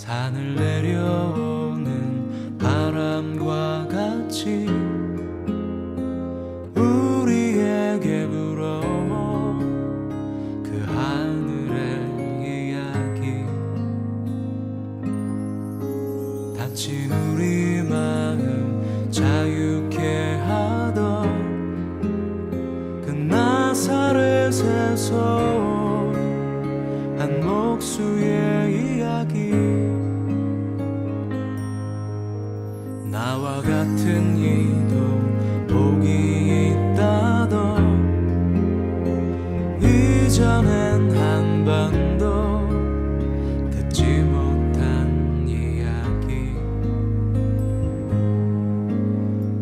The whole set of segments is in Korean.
산을 내려오는 바람과 같이 우리에게 불어온 그 하늘의 이야기, 다친 우리 마음 자유케 하던 그 나사렛에서 한 목수의 이야기, 나와 같은 이도 복이 있다던 이전엔 한 번도 듣지 못한 이야기,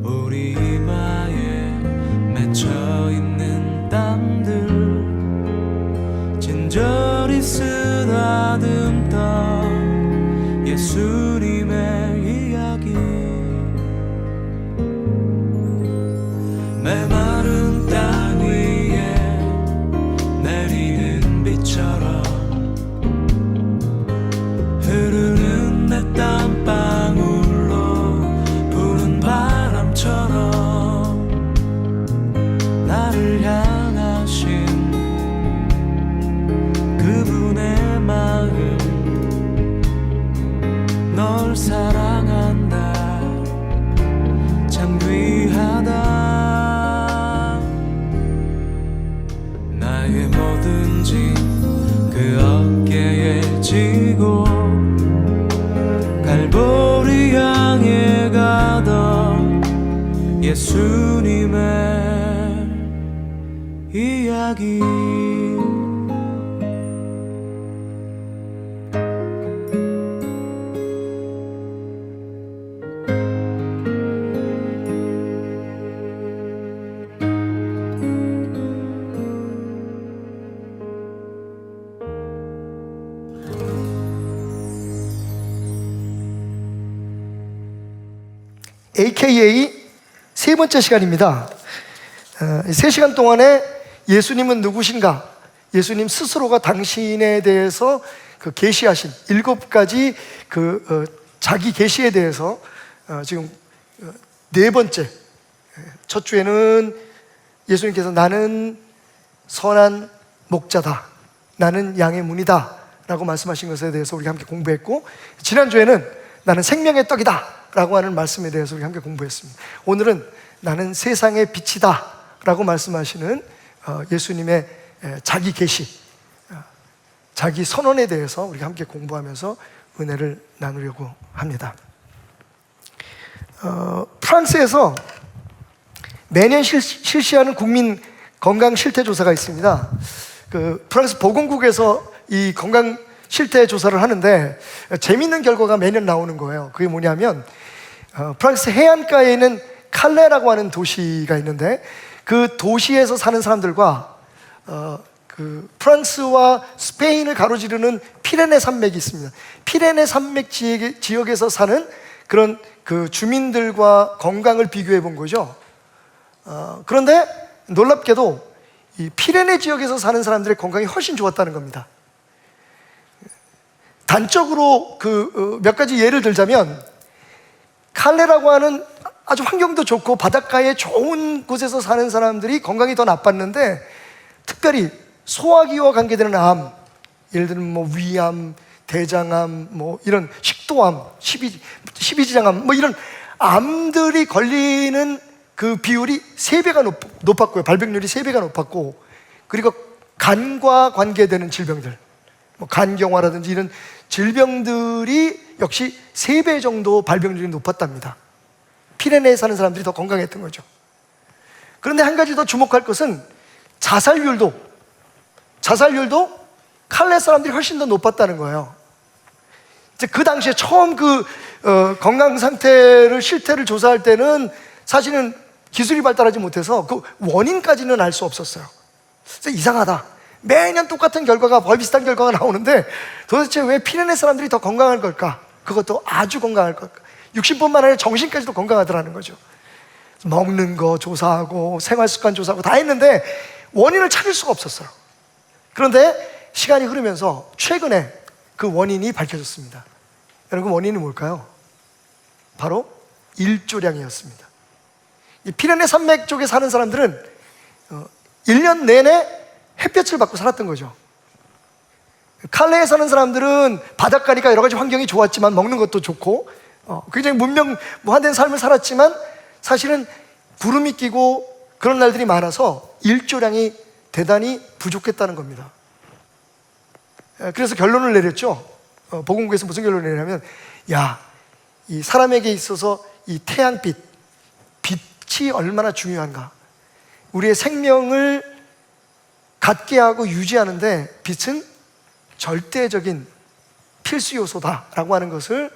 우리 이마에 맺혀있는 땀들 진저리 쓰다듬던 예수님의 이야기, 메마른 땅 위에 내리는 비처럼 흐르는 내 땀방울로 부는 바람처럼 나를 향하신 그분의 마음, 널 사랑한다, 참 귀하다. 나의 모든 짐 그 어깨에 지고 갈보리 향해 가던 예수님의 이야기. AKA 세 번째 시간입니다. 3시간 동안에 예수님은 누구신가? 예수님 스스로가 당신에 대해서 그 계시하신 7가지 자기 계시에 대해서 지금 4번째, 첫 주에는 예수님께서 나는 선한 목자다, 나는 양의 문이다 라고 말씀하신 것에 대해서 우리가 함께 공부했고, 지난주에는 나는 생명의 떡이다 라고 하는 말씀에 대해서 우리 함께 공부했습니다. 오늘은 나는 세상의 빛이다 라고 말씀하시는 예수님의 자기 계시, 자기 선언에 대해서 우리가 함께 공부하면서 은혜를 나누려고 합니다. 프랑스에서 매년 실시하는 국민 건강 실태 조사가 있습니다. 프랑스 보건국에서 이 건강 실태 조사를 하는데 재미있는 결과가 매년 나오는 거예요. 그게 뭐냐면 프랑스 해안가에 있는 칼레라고 하는 도시가 있는데, 그 도시에서 사는 사람들과 프랑스와 스페인을 가로지르는 피레네 산맥이 있습니다. 피레네 산맥 지역에서 사는 그런 그 주민들과 건강을 비교해 본 거죠. 그런데 놀랍게도 이 피레네 지역에서 사는 사람들의 건강이 훨씬 좋았다는 겁니다. 단적으로 몇 가지 예를 들자면, 칼레라고 하는 아주 환경도 좋고 바닷가에 좋은 곳에서 사는 사람들이 건강이 더 나빴는데, 특별히 소화기와 관계되는 암, 예를 들면 뭐 위암, 대장암, 뭐 이런 식도암, 십이지장암, 뭐 이런 암들이 걸리는 그 비율이 3배가 높았고요. 발병률이 3배가 높았고, 그리고 간과 관계되는 질병들, 뭐 간경화라든지 이런 질병들이 역시 3배 정도 발병률이 높았답니다. 피레네에 사는 사람들이 더 건강했던 거죠. 그런데 한 가지 더 주목할 것은 자살률도 칼레 사람들이 훨씬 더 높았다는 거예요. 이제 그 당시에 처음 건강 상태를 실태를 조사할 때는 사실은 기술이 발달하지 못해서 그 원인까지는 알 수 없었어요. 그래서 이상하다, 매년 똑같은 결과가, 거의 비슷한 결과가 나오는데 도대체 왜 피레네 사람들이 더 건강할 걸까? 그것도 아주 건강할 걸까? 60분만 아니라 정신까지도 건강하더라는 거죠. 먹는 거 조사하고 생활습관 조사하고 다 했는데 원인을 찾을 수가 없었어요. 그런데 시간이 흐르면서 최근에 그 원인이 밝혀졌습니다. 여러분, 원인이 뭘까요? 바로 일조량이었습니다. 이 피레네 산맥 쪽에 사는 사람들은 1년 내내 햇볕을 받고 살았던 거죠. 칼레에 사는 사람들은 바닷가니까 여러 가지 환경이 좋았지만 먹는 것도 좋고 굉장히 문명무한된 삶을 살았지만 사실은 구름이 끼고 그런 날들이 많아서 일조량이 대단히 부족했다는 겁니다. 그래서 결론을 내렸죠. 복음국에서 무슨 결론을 내냐면, 이 사람에게 있어서 이 태양빛, 빛이 얼마나 중요한가. 우리의 생명을 갖게 하고 유지하는데 빛은 절대적인 필수 요소다라고 하는 것을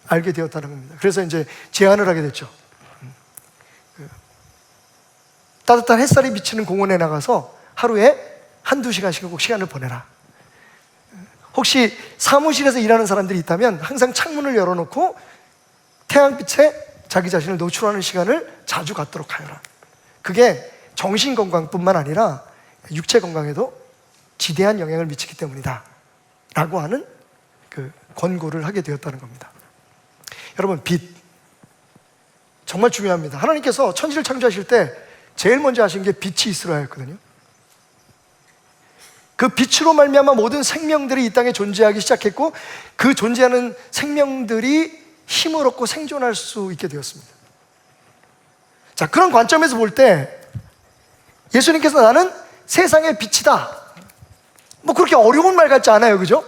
알게 되었다는 겁니다. 그래서 이제 제안을 하게 됐죠. 따뜻한 햇살이 비치는 공원에 나가서 하루에 1-2시간씩 꼭 시간을 보내라. 혹시 사무실에서 일하는 사람들이 있다면 항상 창문을 열어놓고 태양빛에 자기 자신을 노출하는 시간을 자주 갖도록 하여라. 그게 정신건강뿐만 아니라 육체 건강에도 지대한 영향을 미치기 때문이다 라고 하는 그 권고를 하게 되었다는 겁니다. 여러분, 빛 정말 중요합니다. 하나님께서 천지를 창조하실 때 제일 먼저 하신 게 빛이 있으라 했거든요. 그 빛으로 말미암아 모든 생명들이 이 땅에 존재하기 시작했고, 그 존재하는 생명들이 힘을 얻고 생존할 수 있게 되었습니다. 자, 그런 관점에서 볼 때 예수님께서 나는 세상의 빛이다, 뭐 그렇게 어려운 말 같지 않아요, 그죠?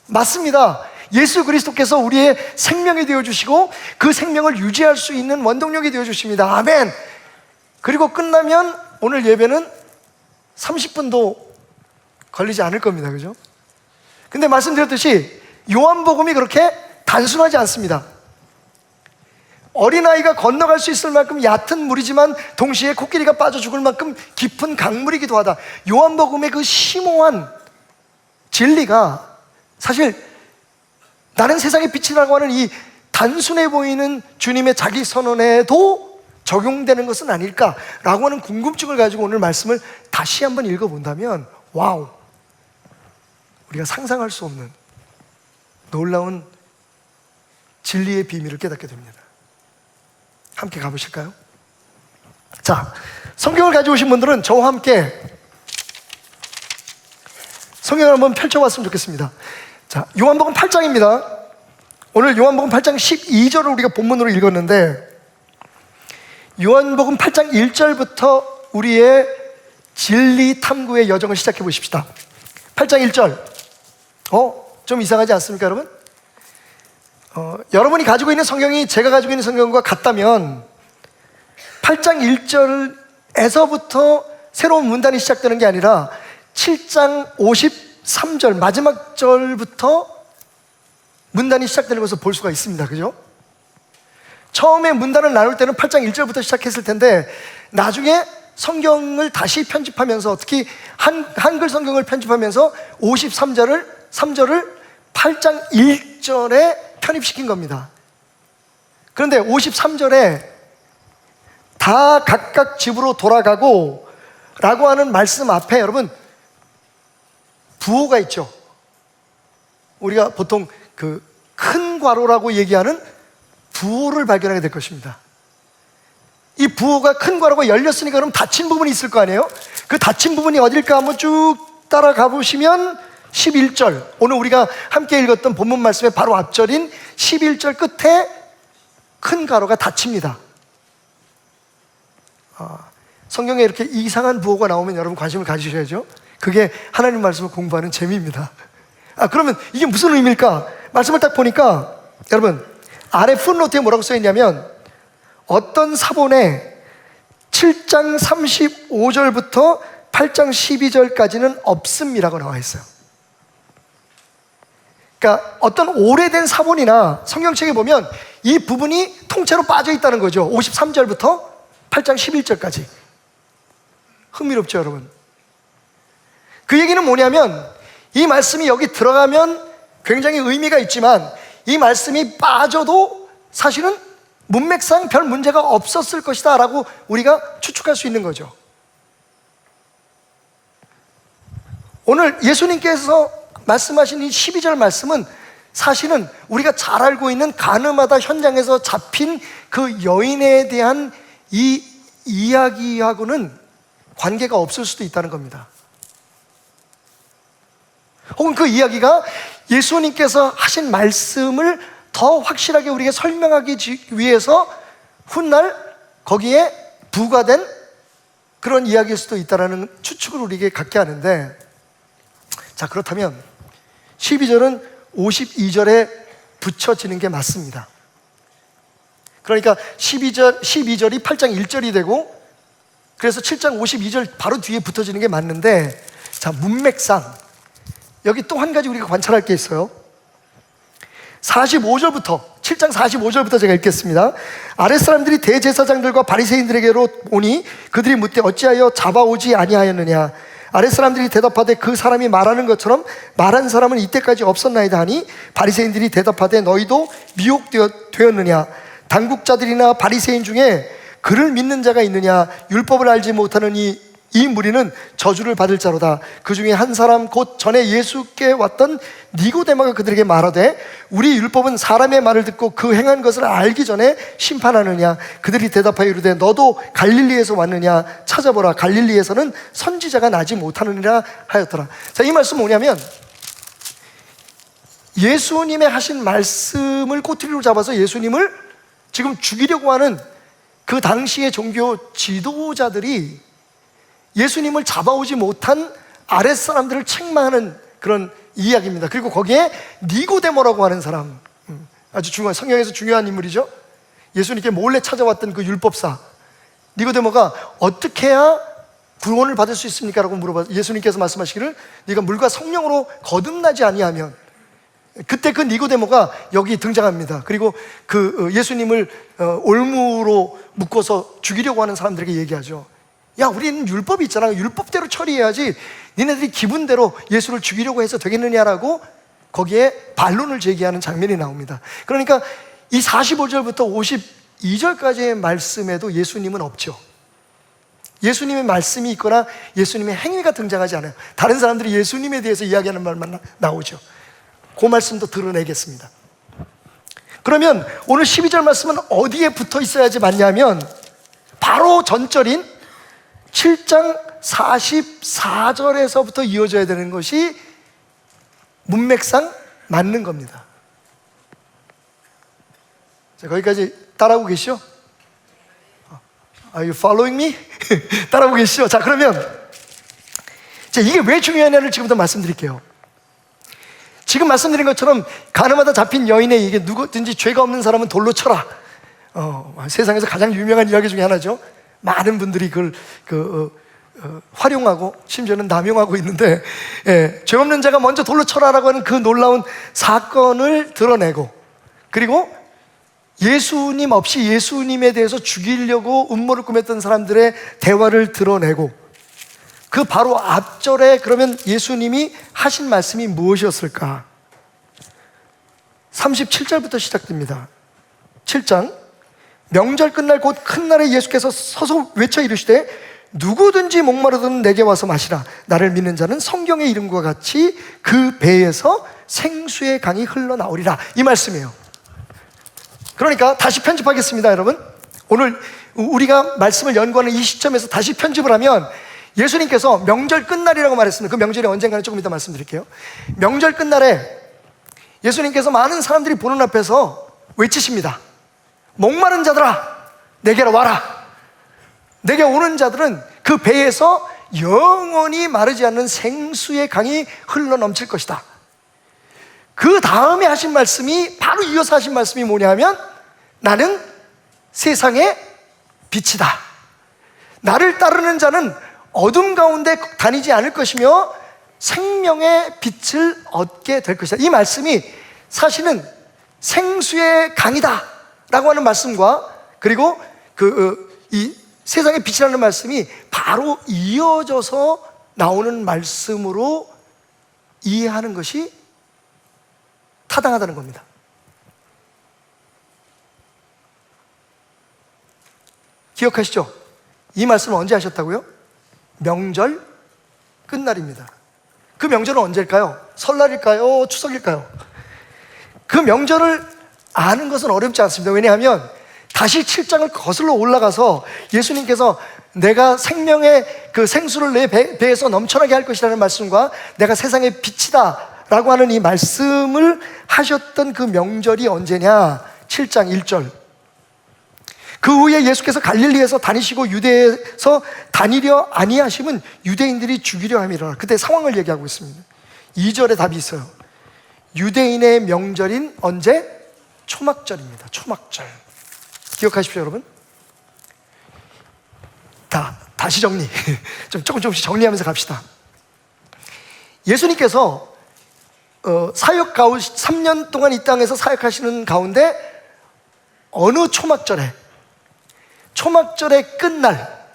맞습니다. 예수 그리스도께서 우리의 생명이 되어주시고 그 생명을 유지할 수 있는 원동력이 되어주십니다. 아멘. 그리고 끝나면 오늘 예배는 30분도 걸리지 않을 겁니다, 그죠? 근데 말씀드렸듯이 요한복음이 그렇게 단순하지 않습니다. 어린아이가 건너갈 수 있을 만큼 얕은 물이지만 동시에 코끼리가 빠져 죽을 만큼 깊은 강물이기도 하다. 요한복음의 그 심오한 진리가 사실 나는 세상의 빛이라고 하는 이 단순해 보이는 주님의 자기 선언에도 적용되는 것은 아닐까라고 하는 궁금증을 가지고 오늘 말씀을 다시 한번 읽어본다면, 와우, 우리가 상상할 수 없는 놀라운 진리의 비밀을 깨닫게 됩니다. 함께 가보실까요? 자, 성경을 가져오신 분들은 저와 함께 성경을 한번 펼쳐봤으면 좋겠습니다. 자, 요한복음 8장입니다. 오늘 요한복음 8장 12절을 우리가 본문으로 읽었는데, 요한복음 8장 1절부터 우리의 진리 탐구의 여정을 시작해 보십시다. 8장 1절. 좀 이상하지 않습니까, 여러분? 여러분이 가지고 있는 성경이 제가 가지고 있는 성경과 같다면 8장 1절에서부터 새로운 문단이 시작되는 게 아니라 7장 53절 마지막 절부터 문단이 시작되는 것을 볼 수가 있습니다, 그죠? 처음에 문단을 나눌 때는 8장 1절부터 시작했을 텐데, 나중에 성경을 다시 편집하면서, 특히 한글 성경을 편집하면서 53절을 8장 1절에 편입시킨 겁니다. 그런데 53절에 다 각각 집으로 돌아가고 라고 하는 말씀 앞에 여러분 부호가 있죠. 우리가 보통 그 큰 괄호라고 얘기하는 부호를 발견하게 될 것입니다. 이 부호가 큰 괄호가 열렸으니까 그럼 닫힌 부분이 있을 거 아니에요? 그 닫힌 부분이 어딜까 한번 쭉 따라가 보시면 11절, 오늘 우리가 함께 읽었던 본문 말씀의 바로 앞절인 11절 끝에 큰 가로가 닫힙니다. 성경에 이렇게 이상한 부호가 나오면 여러분 관심을 가지셔야죠. 그게 하나님 말씀을 공부하는 재미입니다. 그러면 이게 무슨 의미일까? 말씀을 딱 보니까 여러분, 아래 풋노트에 뭐라고 써있냐면, 어떤 사본에 7장 35절부터 8장 12절까지는 없음이라고 나와 있어요. 그러니까 어떤 오래된 사본이나 성경책에 보면 이 부분이 통째로 빠져 있다는 거죠. 53절부터 8장 11절까지. 흥미롭죠, 여러분? 그 얘기는 뭐냐면, 이 말씀이 여기 들어가면 굉장히 의미가 있지만 이 말씀이 빠져도 사실은 문맥상 별 문제가 없었을 것이다 라고 우리가 추측할 수 있는 거죠. 오늘 예수님께서 말씀하신 이 12절 말씀은 사실은 우리가 잘 알고 있는 가늠하다 현장에서 잡힌 그 여인에 대한 이 이야기하고는 관계가 없을 수도 있다는 겁니다. 혹은 그 이야기가 예수님께서 하신 말씀을 더 확실하게 우리에게 설명하기 위해서 훗날 거기에 부과된 그런 이야기일 수도 있다는 추측을 우리에게 갖게 하는데, 자, 그렇다면 12절은 52절에 붙여지는 게 맞습니다. 그러니까 12절이 8장 1절이 되고, 그래서 7장 52절 바로 뒤에 붙어지는 게 맞는데, 자, 문맥상 여기 또 한 가지 우리가 관찰할 게 있어요. 45절부터, 7장 45절부터 제가 읽겠습니다. 아랫사람들이 대제사장들과 바리새인들에게로 오니 그들이 묻되 어찌하여 잡아오지 아니하였느냐. 아랫사람들이 대답하되 그 사람이 말하는 것처럼 말한 사람은 이때까지 없었나이다 하니, 바리새인들이 대답하되 너희도 미혹되었느냐. 당국자들이나 바리새인 중에 그를 믿는 자가 있느냐. 율법을 알지 못하는 이 무리는 저주를 받을 자로다. 그 중에 한 사람 곧 전에 예수께 왔던 니고데모가 그들에게 말하되 우리 율법은 사람의 말을 듣고 그 행한 것을 알기 전에 심판하느냐. 그들이 대답하여 이르되 너도 갈릴리에서 왔느냐. 찾아보라. 갈릴리에서는 선지자가 나지 못하느니라 하였더라. 자, 이 말씀 뭐냐면 예수님의 하신 말씀을 꼬투리로 잡아서 예수님을 지금 죽이려고 하는 그 당시의 종교 지도자들이 예수님을 잡아오지 못한 아랫사람들을 책망하는 그런 이야기입니다. 그리고 거기에 니고데모라고 하는 사람, 아주 중요한, 성경에서 중요한 인물이죠. 예수님께 몰래 찾아왔던 그 율법사 니고데모가 어떻게 해야 구원을 받을 수 있습니까? 라고 물어봐. 예수님께서 말씀하시기를 네가 물과 성령으로 거듭나지 아니하면, 그때 그 니고데모가 여기 등장합니다. 그리고 그 예수님을 올무로 묶어서 죽이려고 하는 사람들에게 얘기하죠. 야, 우리는 율법이 있잖아. 율법대로 처리해야지 니네들이 기분대로 예수를 죽이려고 해서 되겠느냐라고 거기에 반론을 제기하는 장면이 나옵니다. 그러니까 이 45절부터 52절까지의 말씀에도 예수님은 없죠. 예수님의 말씀이 있거나 예수님의 행위가 등장하지 않아요. 다른 사람들이 예수님에 대해서 이야기하는 말만 나오죠. 그 말씀도 드러내겠습니다. 그러면 오늘 12절 말씀은 어디에 붙어 있어야지 맞냐면 바로 전절인 7장 44절에서부터 이어져야 되는 것이 문맥상 맞는 겁니다. 자, 거기까지 따라오고 계시죠? Are you following me? 따라오고 계시죠? 자, 그러면 자, 이게 왜 중요하냐를 지금부터 말씀드릴게요. 지금 말씀드린 것처럼 가늠하다 잡힌 여인에게 누구든지 죄가 없는 사람은 돌로 쳐라. 세상에서 가장 유명한 이야기 중에 하나죠. 많은 분들이 그걸 활용하고 심지어는 남용하고 있는데, 죄 없는 자가 먼저 돌로 쳐라라고 하는 그 놀라운 사건을 드러내고, 그리고 예수님 없이 예수님에 대해서 죽이려고 음모를 꾸몄던 사람들의 대화를 드러내고, 그 바로 앞절에 그러면 예수님이 하신 말씀이 무엇이었을까? 37절부터 시작됩니다. 7장 명절 끝날 곧 큰 날에 예수께서 서서 외쳐 이르시되 누구든지 목마르든 내게 와서 마시라. 나를 믿는 자는 성경의 이름과 같이 그 배에서 생수의 강이 흘러나오리라. 이 말씀이에요. 그러니까 다시 편집하겠습니다, 여러분. 오늘 우리가 말씀을 연구하는 이 시점에서 다시 편집을 하면 예수님께서 명절 끝날이라고 말했습니다. 그 명절이 언젠가는 조금 이따 말씀드릴게요. 명절 끝날에 예수님께서 많은 사람들이 보는 앞에서 외치십니다. 목마른 자들아, 내게로 와라. 내게 오는 자들은 그 배에서 영원히 마르지 않는 생수의 강이 흘러넘칠 것이다. 그 다음에 하신 말씀이, 바로 이어서 하신 말씀이 뭐냐면 나는 세상의 빛이다. 나를 따르는 자는 어둠 가운데 다니지 않을 것이며 생명의 빛을 얻게 될 것이다. 이 말씀이 사실은 생수의 강이다 라고 하는 말씀과, 그리고 이 세상의 빛이라는 말씀이 바로 이어져서 나오는 말씀으로 이해하는 것이 타당하다는 겁니다. 기억하시죠? 이 말씀을 언제 하셨다고요? 명절 끝날입니다. 그 명절은 언제일까요? 설날일까요? 추석일까요? 그 명절을 아는 것은 어렵지 않습니다. 왜냐하면 다시 7장을 거슬러 올라가서 예수님께서 내가 생명의 그 생수를 내 배에서 넘쳐나게 할 것이라는 말씀과 내가 세상의 빛이다 라고 하는 이 말씀을 하셨던 그 명절이 언제냐? 7장 1절. 그 후에 예수께서 갈릴리에서 다니시고 유대에서 다니려 아니하심은 유대인들이 죽이려 함이라. 그때 상황을 얘기하고 있습니다. 2절에 답이 있어요. 유대인의 명절인 언제? 초막절입니다. 초막절. 기억하십시오, 여러분. 다시 정리. 조금씩 정리하면서 갑시다. 예수님께서 사역 가운데 3년 동안 이 땅에서 사역하시는 가운데 어느 초막절에, 초막절의 끝날,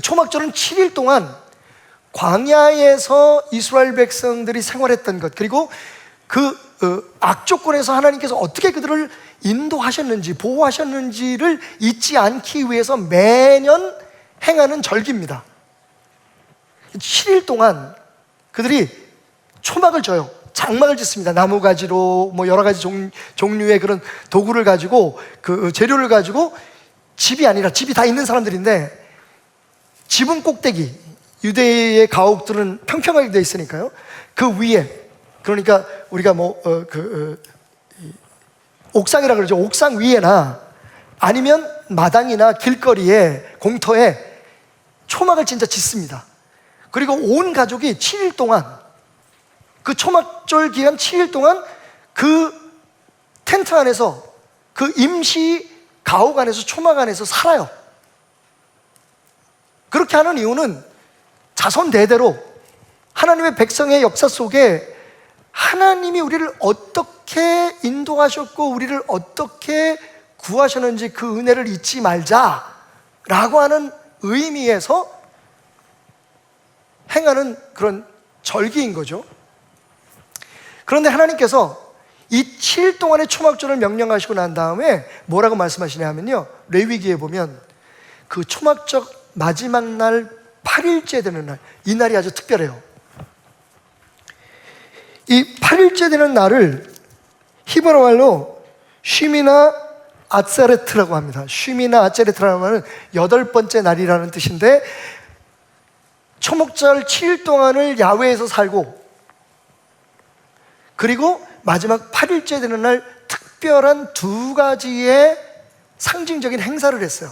초막절은 7일 동안 광야에서 이스라엘 백성들이 생활했던 것, 그리고 그 악조건에서 하나님께서 어떻게 그들을 인도하셨는지, 보호하셨는지를 잊지 않기 위해서 매년 행하는 절기입니다. 7일 동안 그들이 초막을 져요. 장막을 짓습니다. 나무가지로 뭐 여러 가지 종류의 그런 도구를 가지고, 그 재료를 가지고, 집이 아니라, 집이 다 있는 사람들인데 지붕 꼭대기, 유대의 가옥들은 평평하게 되어 있으니까요, 그 위에, 그러니까 우리가 옥상이라 그러죠. 옥상 위에나 아니면 마당이나 길거리에, 공터에 초막을 진짜 짓습니다. 그리고 온 가족이 7일 동안, 그 초막절 기간 7일 동안 그 텐트 안에서, 그 임시 가옥 안에서, 초막 안에서 살아요. 그렇게 하는 이유는 자손 대대로 하나님의 백성의 역사 속에 하나님이 우리를 어떻게 인도하셨고 우리를 어떻게 구하셨는지 그 은혜를 잊지 말자라고 하는 의미에서 행하는 그런 절기인 거죠. 그런데 하나님께서 이 7일 동안의 초막절을 명령하시고 난 다음에 뭐라고 말씀하시냐면요, 레위기에 보면 그 초막절 마지막 날 8일째 되는 날, 이 날이 아주 특별해요. 이 8일째 되는 날을 히브리어 말로 쉬미나 아짜레트라고 합니다. 쉬미나 아짜레트라는 말은 8번째 날이라는 뜻인데, 초목절 7일 동안을 야외에서 살고, 그리고 마지막 8일째 되는 날 특별한 2가지의 상징적인 행사를 했어요.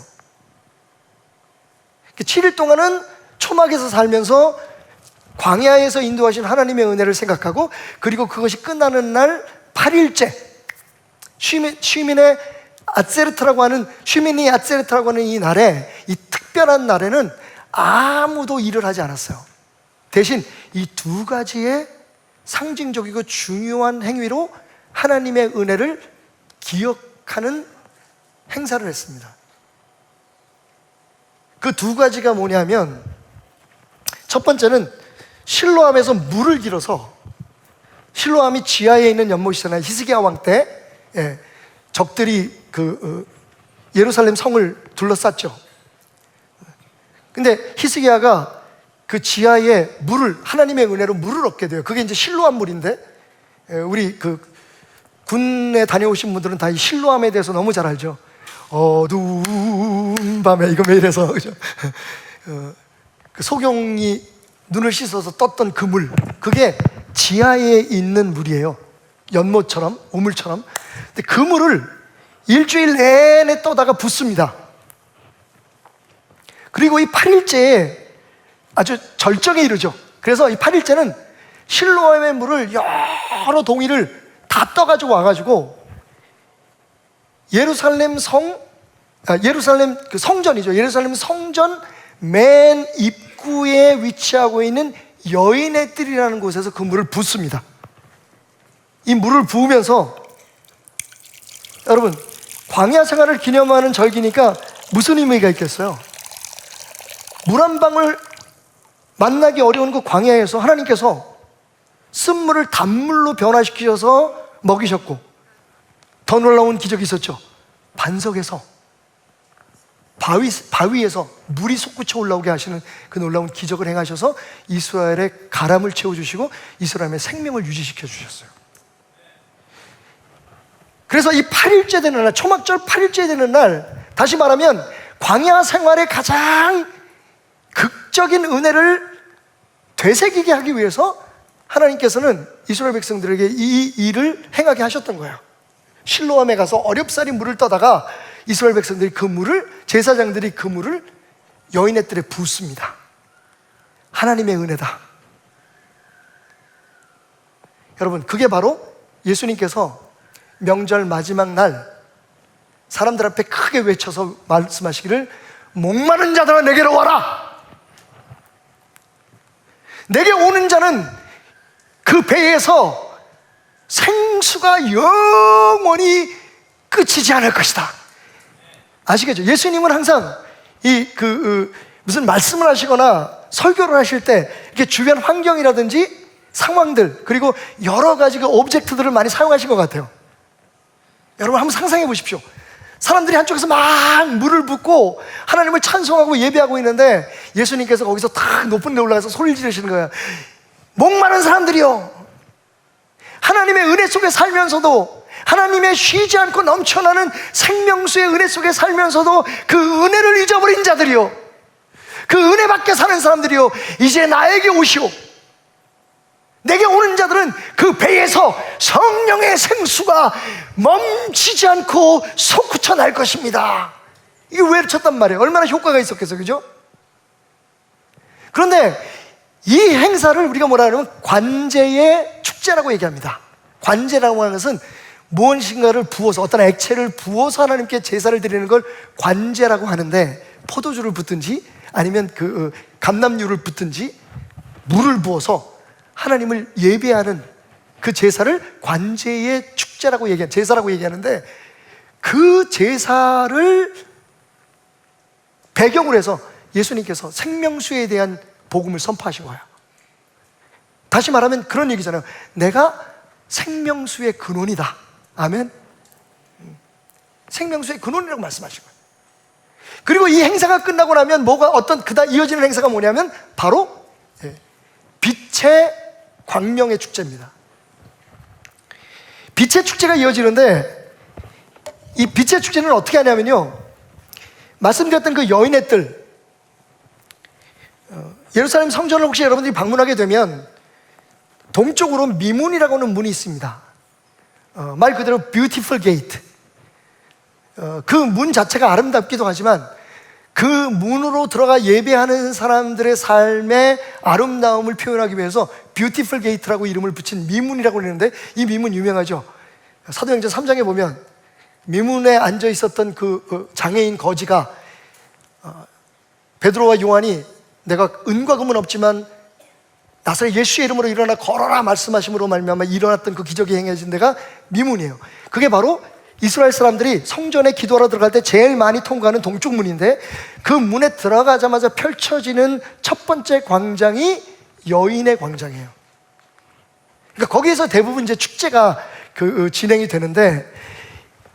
7일 동안은 초막에서 살면서 광야에서 인도하신 하나님의 은혜를 생각하고, 그리고 그것이 끝나는 날 8일째 쉬민의 아ጼ르트라고 하는, 쉬민이 아ጼ르트라고 하는 이 날에, 이 특별한 날에는 아무도 일을 하지 않았어요. 대신 이 2가지의 상징적이고 중요한 행위로 하나님의 은혜를 기억하는 행사를 했습니다. 그 2가지가 뭐냐면, 첫 번째는 실로암에서 물을 길어서, 실로암이 지하에 있는 연못이잖아요. 히스기야 왕 때 적들이 예루살렘 성을 둘러쌌죠. 근데 히스기야가 그 지하에 물을, 하나님의 은혜로 물을 얻게 돼요. 그게 이제 실로암 물인데, 우리 군에 다녀오신 분들은 다 이 실로암에 대해서 너무 잘 알죠. 어두운 밤에 이거 매일 해서, 그죠? 그 소경이 눈을 씻어서 떴던 그 물, 그게 지하에 있는 물이에요. 연못처럼, 우물처럼. 근데 그 물을 일주일 내내 떠다가 붓습니다. 그리고 이 8일째에 아주 절정에 이르죠. 그래서 이 8일째는 실로암의 물을 여러 동이를 다 떠가지고 와가지고 예루살렘 그 성전이죠. 예루살렘 성전 맨 입구에 위치하고 있는 여인의 뜰이라는 곳에서 그 물을 붓습니다. 이 물을 부으면서, 여러분, 광야 생활을 기념하는 절기니까 무슨 의미가 있겠어요? 물 한 방울 만나기 어려운 그 광야에서 하나님께서 쓴물을 단물로 변화시키셔서 먹이셨고, 더 놀라운 기적이 있었죠. 반석에서, 바위에서 물이 솟구쳐 올라오게 하시는 그 놀라운 기적을 행하셔서 이스라엘의 가람을 채워주시고 이스라엘의 생명을 유지시켜 주셨어요. 그래서 이 8일째 되는 날, 초막절 8일째 되는 날, 다시 말하면 광야 생활의 가장 극적인 은혜를 되새기게 하기 위해서 하나님께서는 이스라엘 백성들에게 이 일을 행하게 하셨던 거예요. 실로암에 가서 어렵사리 물을 떠다가 이스라엘 백성들이 그 물을, 제사장들이 그 물을 여인의 뜰에 붓습니다. 하나님의 은혜다. 여러분, 그게 바로 예수님께서 명절 마지막 날 사람들 앞에 크게 외쳐서 말씀하시기를, 목마른 자들아 내게로 와라. 내게 오는 자는 그 배에서 생수가 영원히 끝이지 않을 것이다. 아시겠죠? 예수님은 항상 무슨 말씀을 하시거나 설교를 하실 때 이렇게 주변 환경이라든지 상황들, 그리고 여러 가지 그 오브젝트들을 많이 사용하신 것 같아요. 여러분 한번 상상해 보십시오. 사람들이 한쪽에서 막 물을 붓고 하나님을 찬송하고 예배하고 있는데 예수님께서 거기서 탁 높은 데 올라가서 소리를 지르시는 거예요. 목마른 사람들이요, 하나님의 은혜 속에 살면서도, 하나님의 쉬지 않고 넘쳐나는 생명수의 은혜 속에 살면서도 그 은혜를 잊어버린 자들이요, 그 은혜 밖에 사는 사람들이요, 이제 나에게 오시오. 내게 오는 자들은 그 배에서 성령의 생수가 멈추지 않고 솟구쳐 날 것입니다. 이게 왜 쳤단 말이에요? 얼마나 효과가 있었겠어요, 그죠? 그런데 이 행사를 우리가 뭐라 하냐면 관제의 축제라고 얘기합니다. 관제라고 하는 것은 무엇인가를 부어서, 어떤 액체를 부어서 하나님께 제사를 드리는 걸 관제라고 하는데, 포도주를 붓든지 아니면 감람유를 붓든지 물을 부어서 하나님을 예배하는 그 제사를 관제의 축제라고 제사라고 얘기하는데, 그 제사를 배경으로 해서 예수님께서 생명수에 대한 복음을 선포하신 거예요. 다시 말하면 그런 얘기잖아요. 내가 생명수의 근원이다. 아멘. 생명수의 근원이라고 말씀하신 거예요. 그리고 이 행사가 끝나고 나면 그다음 이어지는 행사가 뭐냐면 바로 빛의 광명의 축제입니다. 빛의 축제가 이어지는데, 이 빛의 축제는 어떻게 하냐면요, 말씀드렸던 그 여인의 뜰, 예루살렘 성전을 혹시 여러분들이 방문하게 되면 동쪽으로 미문이라고 하는 문이 있습니다. 말 그대로 beautiful gate. 그 문 자체가 아름답기도 하지만 그 문으로 들어가 예배하는 사람들의 삶의 아름다움을 표현하기 위해서 beautiful gate라고 이름을 붙인 미문이라고 그러는데, 이 미문 유명하죠. 사도행전 3장에 보면 미문에 앉아 있었던 그 장애인 거지가 베드로와 요한이 내가 은과 금은 없지만 나사렛 예수의 이름으로 일어나 걸어라 말씀하심으로 말미암아 일어났던 그 기적이 행해진 데가 미문이에요. 그게 바로 이스라엘 사람들이 성전에 기도하러 들어갈 때 제일 많이 통과하는 동쪽 문인데, 그 문에 들어가자마자 펼쳐지는 첫 번째 광장이 여인의 광장이에요. 그러니까 거기에서 대부분 이제 축제가 진행이 되는데,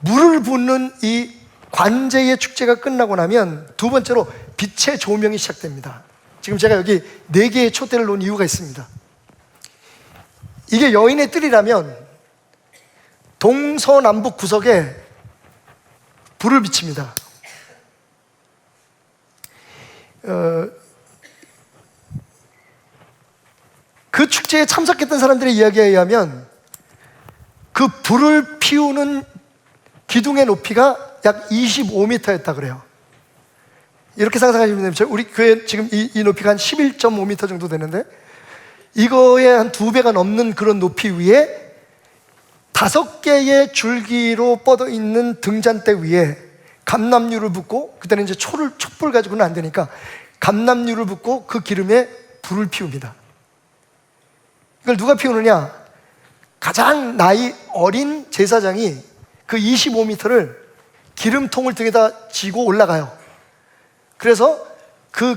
물을 붓는 이 관제의 축제가 끝나고 나면 두 번째로 빛의 조명이 시작됩니다. 지금 제가 여기 4개의 촛대를 놓은 이유가 있습니다. 이게 여인의 뜰이라면 동서남북 구석에 불을 비칩니다. 그 축제에 참석했던 사람들의 이야기에 의하면 그 불을 피우는 기둥의 높이가 약 25m였다 그래요. 이렇게 상상하시면 됩니다. 우리 교회 지금 이 높이가 한 11.5m 정도 되는데, 이거의 한 2배가 넘는 그런 높이 위에 5개의 줄기로 뻗어 있는 등잔대 위에 감람유를 붓고, 그때는 이제 촛불 가지고는 안 되니까 감람유를 붓고 그 기름에 불을 피웁니다. 이걸 누가 피우느냐? 가장 나이 어린 제사장이 그 25m를 기름통을 등에다 지고 올라가요. 그래서 그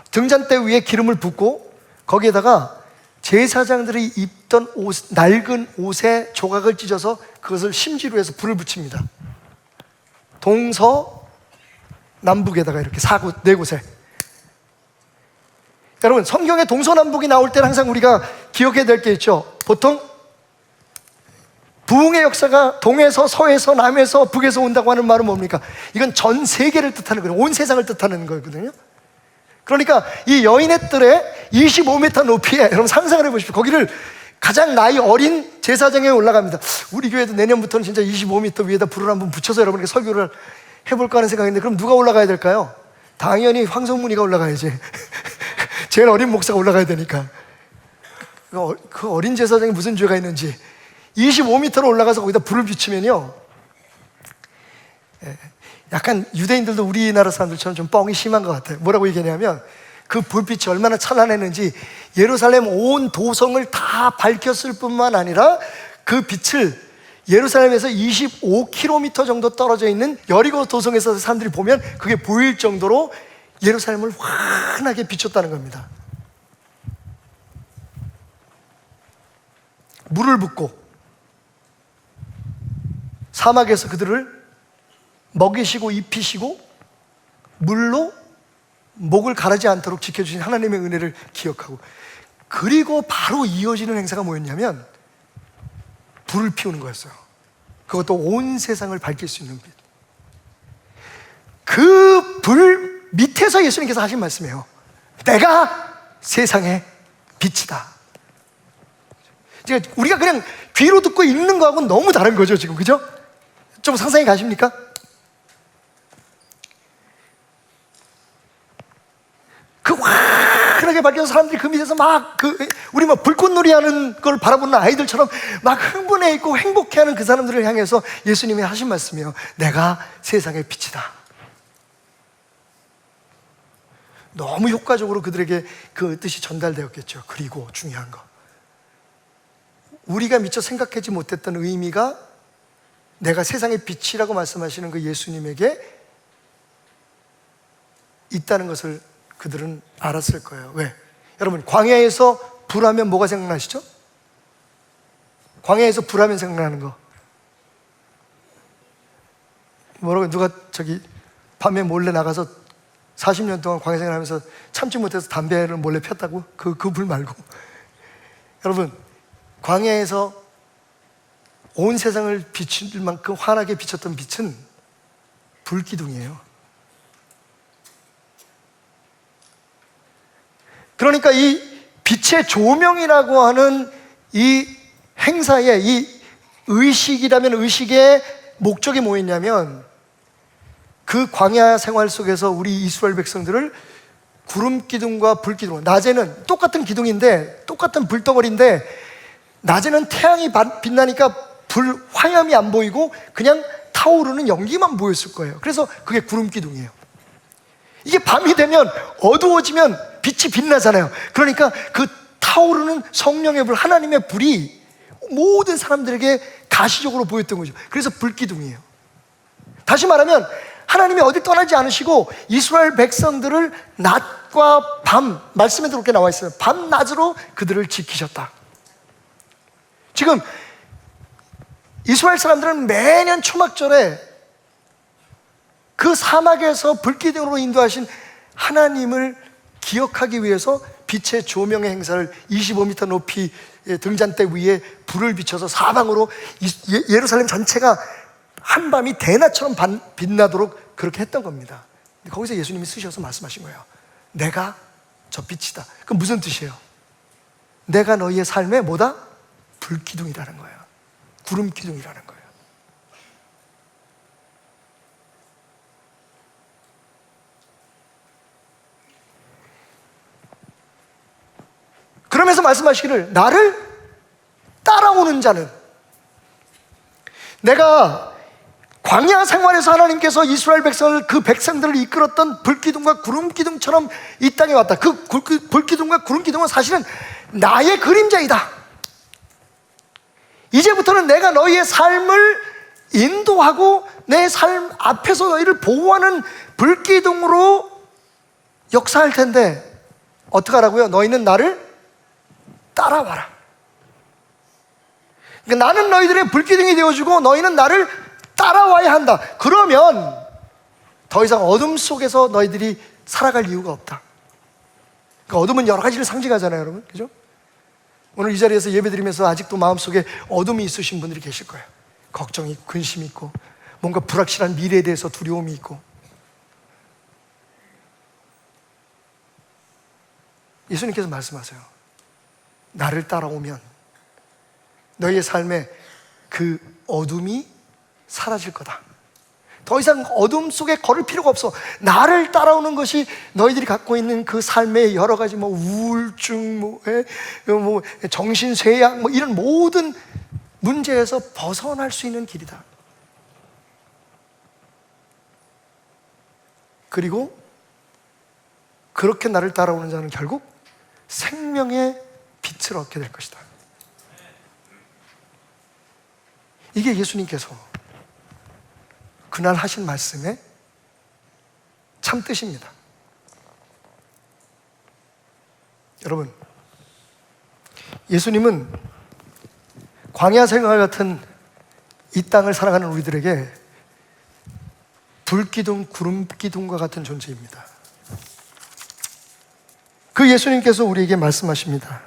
등잔대 위에 기름을 붓고 거기에다가 제사장들이 입던 낡은 옷에 조각을 찢어서 그것을 심지로 해서 불을 붙입니다. 동서 남북에다가 이렇게 4곳에. 여러분, 성경에 동서남북이 나올 때는 항상 우리가 기억해야 될 게 있죠. 보통 부흥의 역사가 동에서 서에서 남에서 북에서 온다고 하는 말은 뭡니까? 이건 전 세계를 뜻하는 거예요. 온 세상을 뜻하는 거거든요. 그러니까 이 여인의 뜰에 25m 높이에, 여러분 상상을 해보십시오. 거기를 가장 나이 어린 제사장에 올라갑니다. 우리 교회도 내년부터는 진짜 25m 위에다 불을 한번 붙여서 여러분에게 설교를 해볼까 하는 생각인데, 그럼 누가 올라가야 될까요? 당연히 황성문이가 올라가야지. 제일 어린 목사가 올라가야 되니까. 그 어린 제사장이 무슨 죄가 있는지 25m로 올라가서 거기다 불을 비추면요, 약간 유대인들도 우리나라 사람들처럼 좀 뻥이 심한 것 같아요. 뭐라고 얘기하냐면, 그 불빛이 얼마나 찬란했는지 예루살렘 온 도성을 다 밝혔을 뿐만 아니라 그 빛을 예루살렘에서 25km 정도 떨어져 있는 여리고 도성에서 사람들이 보면 그게 보일 정도로 예루살렘을 환하게 비췄다는 겁니다. 물을 붓고 사막에서 그들을 먹이시고 입히시고 물로 목을 가르지 않도록 지켜주신 하나님의 은혜를 기억하고, 그리고 바로 이어지는 행사가 뭐였냐면 불을 피우는 거였어요. 그것도 온 세상을 밝힐 수 있는 빛. 그 불 밑에서 예수님께서 하신 말씀이에요. 내가 세상의 빛이다. 우리가 그냥 귀로 듣고 읽는 거하고는 너무 다른 거죠, 지금. 그죠? 좀 상상이 가십니까? 그 환하게 밝혀서 사람들이 그 밑에서 막 우리 막 불꽃놀이 하는 걸 바라보는 아이들처럼 막 흥분해 있고 행복해 하는 그 사람들을 향해서 예수님이 하신 말씀이에요. 내가 세상의 빛이다. 너무 효과적으로 그들에게 그 뜻이 전달되었겠죠. 그리고 중요한 거, 우리가 미처 생각하지 못했던 의미가 내가 세상의 빛이라고 말씀하시는 그 예수님에게 있다는 것을 그들은 알았을 거예요. 왜? 여러분, 광야에서 불하면 뭐가 생각나시죠? 광야에서 불하면 생각나는 거 뭐라고, 누가 밤에 몰래 나가서 40년 동안 광야 생활하면서 참지 못해서 담배를 몰래 폈다고? 그 불 말고 여러분, 광야에서 온 세상을 비출 만큼 환하게 비쳤던 빛은 불기둥이에요. 그러니까 이 빛의 조명이라고 하는 이 행사에, 이 의식이라면 의식의 목적이 뭐였냐면, 그 광야 생활 속에서 우리 이스라엘 백성들을 구름 기둥과 불 기둥, 낮에는 똑같은 기둥인데, 똑같은 불덩어리인데, 낮에는 태양이 빛나니까 불 화염이 안 보이고 그냥 타오르는 연기만 보였을 거예요. 그래서 그게 구름 기둥이에요. 이게 밤이 되면, 어두워지면 빛이 빛나잖아요. 그러니까 그 타오르는 성령의 불, 하나님의 불이 모든 사람들에게 가시적으로 보였던 거죠. 그래서 불기둥이에요. 다시 말하면 하나님이 어디 떠나지 않으시고 이스라엘 백성들을 낮과 밤, 말씀에 그렇게 나와 있어요. 밤낮으로 그들을 지키셨다. 지금 이스라엘 사람들은 매년 초막절에 그 사막에서 불기둥으로 인도하신 하나님을 기억하기 위해서 빛의 조명의 행사를 25m 높이 등잔대 위에 불을 비춰서 사방으로 예루살렘 전체가 한밤이 대낮처럼 빛나도록 그렇게 했던 겁니다. 거기서 예수님이 쓰셔서 말씀하신 거예요. 내가 저 빛이다. 그럼 무슨 뜻이에요? 내가 너희의 삶에 뭐다? 불기둥이라는 거예요. 구름 기둥이라는 거예요. 그러면서 말씀하시기를, 나를 따라오는 자는, 내가 광야 생활에서 하나님께서 이스라엘 백성을, 그 백성들을 이끌었던 불기둥과 구름기둥처럼 이 땅에 왔다. 그 불기둥과 구름기둥은 사실은 나의 그림자이다. 이제부터는 내가 너희의 삶을 인도하고 내 삶 앞에서 너희를 보호하는 불기둥으로 역사할 텐데 어떻게 하라고요? 너희는 나를 따라와라. 그러니까 나는 너희들의 불기둥이 되어주고 너희는 나를 따라와야 한다. 그러면 더 이상 어둠 속에서 너희들이 살아갈 이유가 없다. 그러니까 어둠은 여러 가지를 상징하잖아요, 여러분. 그죠? 오늘 이 자리에서 예배드리면서 아직도 마음속에 어둠이 있으신 분들이 계실 거예요. 걱정이 있고 근심이 있고 뭔가 불확실한 미래에 대해서 두려움이 있고. 예수님께서 말씀하세요. 나를 따라오면 너희의 삶에 그 어둠이 사라질 거다. 더 이상 어둠 속에 걸을 필요가 없어. 나를 따라오는 것이 너희들이 갖고 있는 그 삶의 여러 가지 우울증, 정신쇠약, 이런 모든 문제에서 벗어날 수 있는 길이다. 그리고 그렇게 나를 따라오는 자는 결국 생명의 빛을 얻게 될 것이다. 이게 예수님께서 그날 하신 말씀의 참 뜻입니다. 여러분, 예수님은 광야 생활 같은 이 땅을 살아가는 우리들에게 불기둥, 구름기둥과 같은 존재입니다. 그 예수님께서 우리에게 말씀하십니다.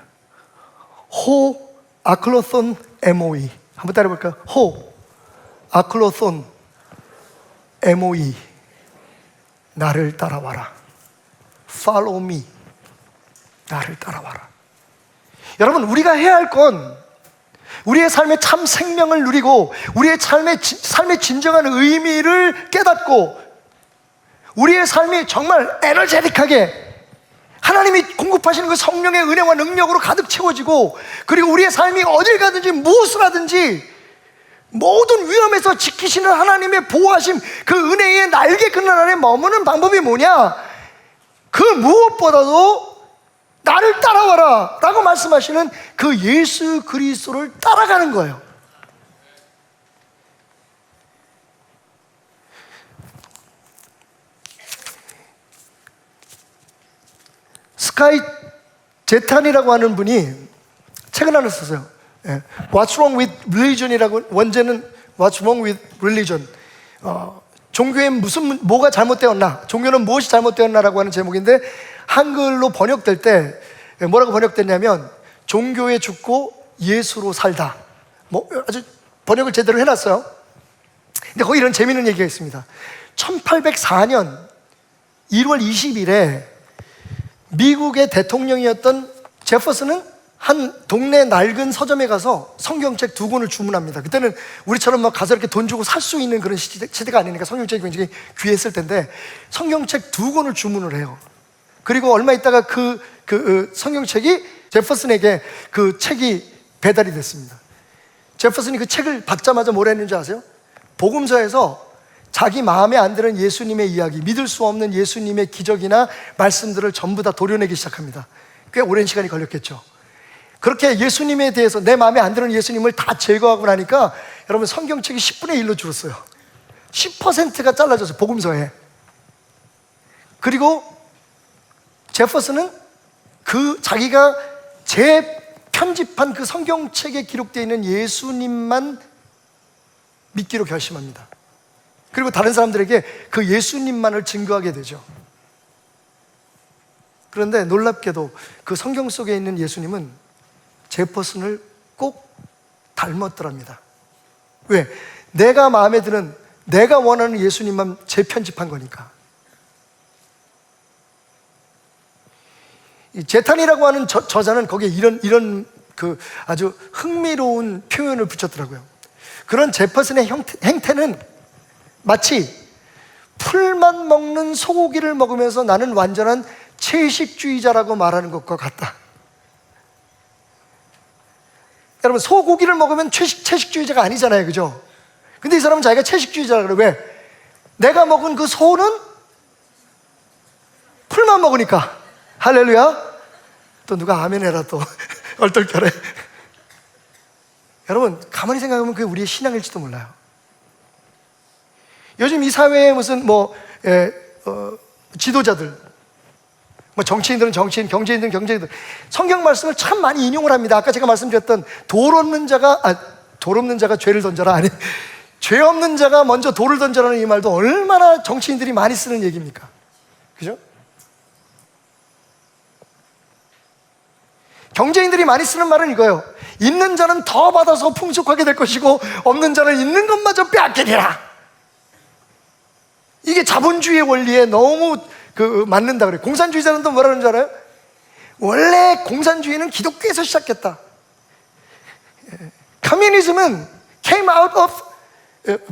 호 아클로손 MOE. 한번 따라해볼까요? 호 아클로손 MOE. 나를 따라와라. Follow me. 나를 따라와라. 여러분, 우리가 해야 할 건 우리의 삶의 참 생명을 누리고 우리의 삶의 진정한 의미를 깨닫고 우리의 삶이 정말 에너제틱하게 하나님이 공급하시는 그 성령의 은혜와 능력으로 가득 채워지고, 그리고 우리의 삶이 어딜 가든지 무엇을 하든지 모든 위험에서 지키시는 하나님의 보호하심, 그 은혜의 날개 그늘 아래 머무는 방법이 뭐냐? 그 무엇보다도 나를 따라와라 라고 말씀하시는 그 예수 그리스도를 따라가는 거예요. 스카이 제탄이라고 하는 분이 책을 하나 썼어요. What's wrong with religion이라고. 원제는 What's wrong with religion. 종교에 뭐가 잘못되었나, 종교는 무엇이 잘못되었나라고 하는 제목인데, 한글로 번역될 때 뭐라고 번역됐냐면 종교에 죽고 예수로 살다. 아주 번역을 제대로 해놨어요. 근데 거기 이런 재미있는 얘기가 있습니다. 1804년 1월 20일에 미국의 대통령이었던 제퍼슨은 한 동네 낡은 서점에 가서 성경책 2권을 주문합니다. 그때는 우리처럼 가서 이렇게 돈 주고 살 수 있는 그런 시대가 아니니까 성경책이 굉장히 귀했을 텐데, 성경책 2권을 주문을 해요. 그리고 얼마 있다가 그 성경책이 제퍼슨에게 그 책이 배달이 됐습니다. 제퍼슨이 그 책을 받자마자 뭐라 했는지 아세요? 복음서에서 자기 마음에 안 드는 예수님의 이야기, 믿을 수 없는 예수님의 기적이나 말씀들을 전부 다 도려내기 시작합니다. 꽤 오랜 시간이 걸렸겠죠. 그렇게 예수님에 대해서 내 마음에 안 드는 예수님을 다 제거하고 나니까 여러분, 성경책이 10분의 1로 줄었어요. 10%가 잘라졌어요, 복음서에. 그리고 제퍼슨은 그 자기가 재편집한 그 성경책에 기록되어 있는 예수님만 믿기로 결심합니다. 그리고 다른 사람들에게 그 예수님만을 증거하게 되죠. 그런데 놀랍게도 그 성경 속에 있는 예수님은 제퍼슨을 꼭 닮았더랍니다. 왜? 내가 마음에 드는, 내가 원하는 예수님만 재편집한 거니까. 이 제탄이라고 하는 저자는 거기에 이런 그 아주 흥미로운 표현을 붙였더라고요. 그런 제퍼슨의 행태는 마치 풀만 먹는 소고기를 먹으면서 나는 완전한 채식주의자라고 말하는 것과 같다. 여러분, 소고기를 먹으면 채식주의자가 아니잖아요, 그죠? 근데 이 사람은 자기가 채식주의자라 그래. 왜? 내가 먹은 그 소는 풀만 먹으니까. 할렐루야. 또 누가 아멘 해라 또 얼떨결에. 여러분, 가만히 생각하면 그게 우리의 신앙일지도 몰라요. 요즘 이 사회에 무슨 지도자들, 정치인들은 정치인, 경제인들은 경제인들, 성경 말씀을 참 많이 인용을 합니다. 아까 제가 말씀드렸던 돌 없는 자가 죄를 던져라, 아니, 죄 없는 자가 먼저 돌을 던져라는 이 말도 얼마나 정치인들이 많이 쓰는 얘기입니까? 그죠? 경제인들이 많이 쓰는 말은 이거예요. 있는 자는 더 받아서 풍족하게 될 것이고 없는 자는 있는 것마저 빼앗기리라. 이게 자본주의의 원리에 너무 맞는다 그래요. 공산주의자는 또 뭐라는 줄 알아요? 원래 공산주의는 기독교에서 시작했다. 커뮤니즘은 came out of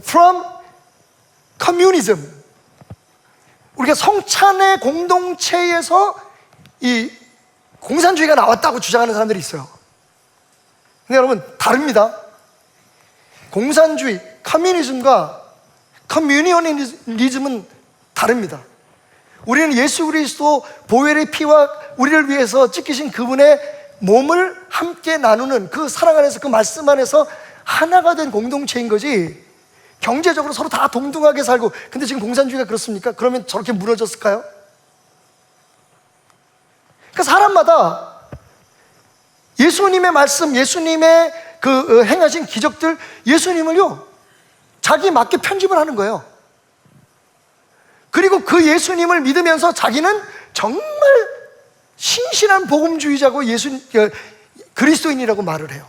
from communism. 우리가 성찬의 공동체에서 이 공산주의가 나왔다고 주장하는 사람들이 있어요. 근데 여러분 다릅니다. 공산주의, 커뮤니즘과 커뮤니언리즘은 다릅니다. 우리는 예수 그리스도 보혈의 피와 우리를 위해서 찢기신 그분의 몸을 함께 나누는 그 사랑 안에서, 그 말씀 안에서 하나가 된 공동체인 거지, 경제적으로 서로 다 동등하게 살고. 근데 지금 공산주의가 그렇습니까? 그러면 저렇게 무너졌을까요? 그러니까 사람마다 예수님의 말씀, 예수님의 행하신 기적들, 예수님을요 자기 맞게 편집을 하는 거예요. 그리고 그 예수님을 믿으면서 자기는 정말 신실한 복음주의자고 그리스도인이라고 말을 해요.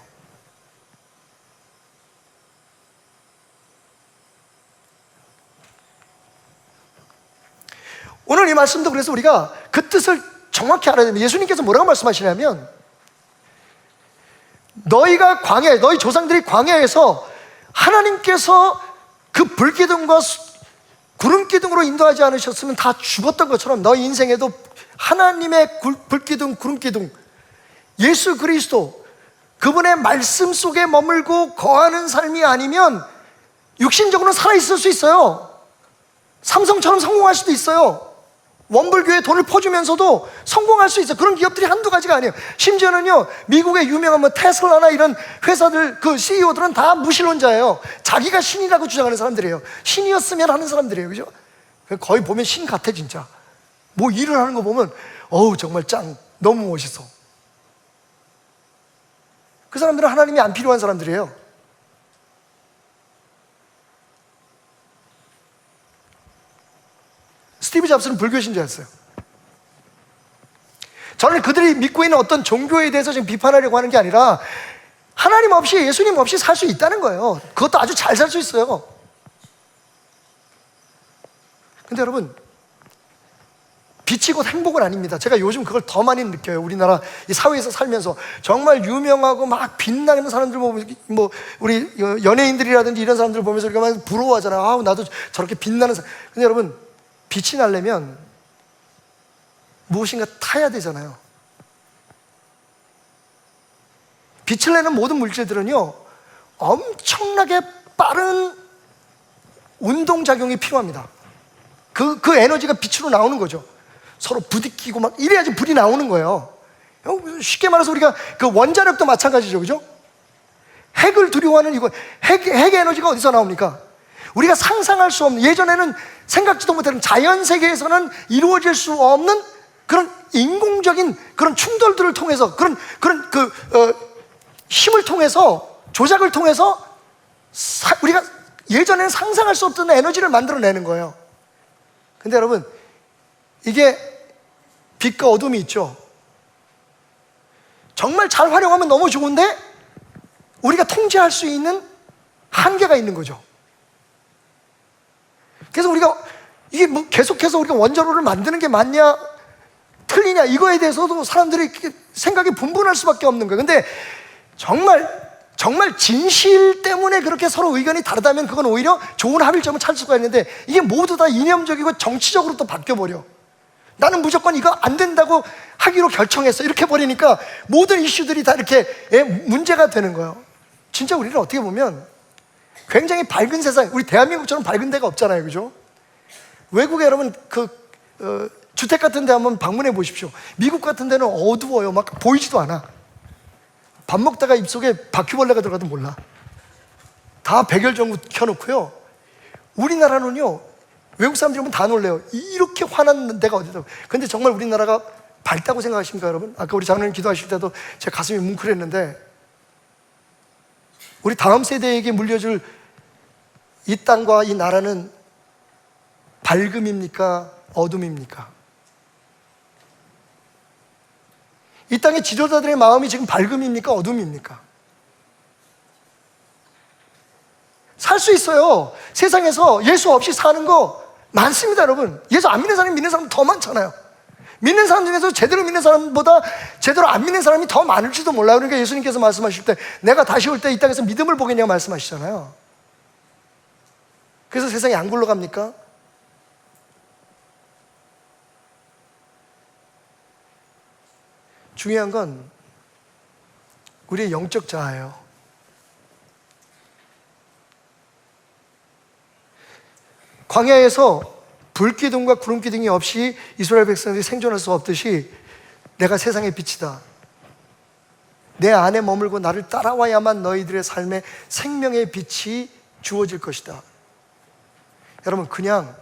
오늘 이 말씀도 그래서 우리가 그 뜻을 정확히 알아야 됩니다. 예수님께서 뭐라고 말씀하시냐면, 너희가 광야에, 너희 조상들이 광야에서 하나님께서 그 불기둥과 구름기둥으로 인도하지 않으셨으면 다 죽었던 것처럼 너희 인생에도 하나님의 불기둥, 구름기둥, 예수 그리스도 그분의 말씀 속에 머물고 거하는 삶이 아니면 육신적으로는 살아있을 수 있어요. 삼성처럼 성공할 수도 있어요. 원불교에 돈을 퍼주면서도 성공할 수 있어요. 그런 기업들이 한두 가지가 아니에요. 심지어는요 미국의 유명한 테슬라나 이런 회사들 그 CEO들은 다 무신론자예요. 자기가 신이라고 주장하는 사람들이에요. 신이었으면 하는 사람들이에요. 그죠? 거의 보면 신 같아 진짜. 뭐 일을 하는 거 보면 어우 정말 짱, 너무 멋있어. 그 사람들은 하나님이 안 필요한 사람들이에요. 스티브 잡스는 불교신자였어요. 저는 그들이 믿고 있는 어떤 종교에 대해서 지금 비판하려고 하는 게 아니라 하나님 없이, 예수님 없이 살 수 있다는 거예요. 그것도 아주 잘 살 수 있어요. 근데 여러분, 빛이 곧 행복은 아닙니다. 제가 요즘 그걸 더 많이 느껴요. 우리나라 이 사회에서 살면서 정말 유명하고 막 빛나는 사람들 보면, 뭐 우리 연예인들이라든지 이런 사람들 보면서 우리가 막 부러워하잖아요. 아우 나도 저렇게 빛나는 사람. 근데 여러분, 빛이 나려면 무엇인가 타야 되잖아요. 빛을 내는 모든 물질들은요 엄청나게 빠른 운동작용이 필요합니다. 그 에너지가 빛으로 나오는 거죠. 서로 부딪히고 막 이래야지 불이 나오는 거예요. 쉽게 말해서 우리가 그 원자력도 마찬가지죠. 그죠? 핵을 두려워하는 이거, 핵 에너지가 어디서 나옵니까? 우리가 상상할 수 없는, 예전에는 생각지도 못하는, 자연 세계에서는 이루어질 수 없는 그런 인공적인 그런 충돌들을 통해서, 그런 힘을 통해서, 조작을 통해서 우리가 예전에는 상상할 수 없던 에너지를 만들어내는 거예요. 근데 여러분, 이게 빛과 어둠이 있죠. 정말 잘 활용하면 너무 좋은데 우리가 통제할 수 있는 한계가 있는 거죠. 그래서 우리가 이게 뭐 계속해서 우리가 원자로를 만드는 게 맞냐 틀리냐 이거에 대해서도 사람들이 생각이 분분할 수밖에 없는 거예요. 근데 정말 진실 때문에 그렇게 서로 의견이 다르다면 그건 오히려 좋은 합일점을 찾을 수가 있는데, 이게 모두 다 이념적이고 정치적으로 또 바뀌어버려. 나는 무조건 이거 안 된다고 하기로 결정했어 이렇게 버리니까 모든 이슈들이 다 이렇게 문제가 되는 거예요. 진짜 우리는 어떻게 보면 굉장히 밝은 세상, 우리 대한민국처럼 밝은 데가 없잖아요. 그죠? 외국에 여러분 주택 같은 데 한번 방문해 보십시오. 미국 같은 데는 어두워요. 막 보이지도 않아. 밥 먹다가 입속에 바퀴벌레가 들어가도 몰라. 다 백열전구 켜놓고요. 우리나라는요, 외국 사람들이 보면 다 놀래요. 이렇게 화난 데가 어디다. 근데 정말 우리나라가 밝다고 생각하십니까, 여러분? 아까 우리 장로님 기도하실 때도 제 가슴이 뭉클했는데, 우리 다음 세대에게 물려줄 이 땅과 이 나라는 밝음입니까? 어둠입니까? 이 땅의 지도자들의 마음이 지금 밝음입니까? 어둠입니까? 살 수 있어요. 세상에서 예수 없이 사는 거 많습니다, 여러분. 예수 안 믿는 사람이 믿는 사람 더 많잖아요. 믿는 사람 중에서 제대로 믿는 사람보다 제대로 안 믿는 사람이 더 많을지도 몰라요. 그러니까 예수님께서 말씀하실 때 내가 다시 올 때 이 땅에서 믿음을 보겠냐고 말씀하시잖아요. 그래서 세상이 안 굴러갑니까? 중요한 건 우리의 영적 자아예요. 광야에서 불기둥과 구름기둥이 없이 이스라엘 백성들이 생존할 수 없듯이 내가 세상의 빛이다. 내 안에 머물고 나를 따라와야만 너희들의 삶에 생명의 빛이 주어질 것이다. 여러분, 그냥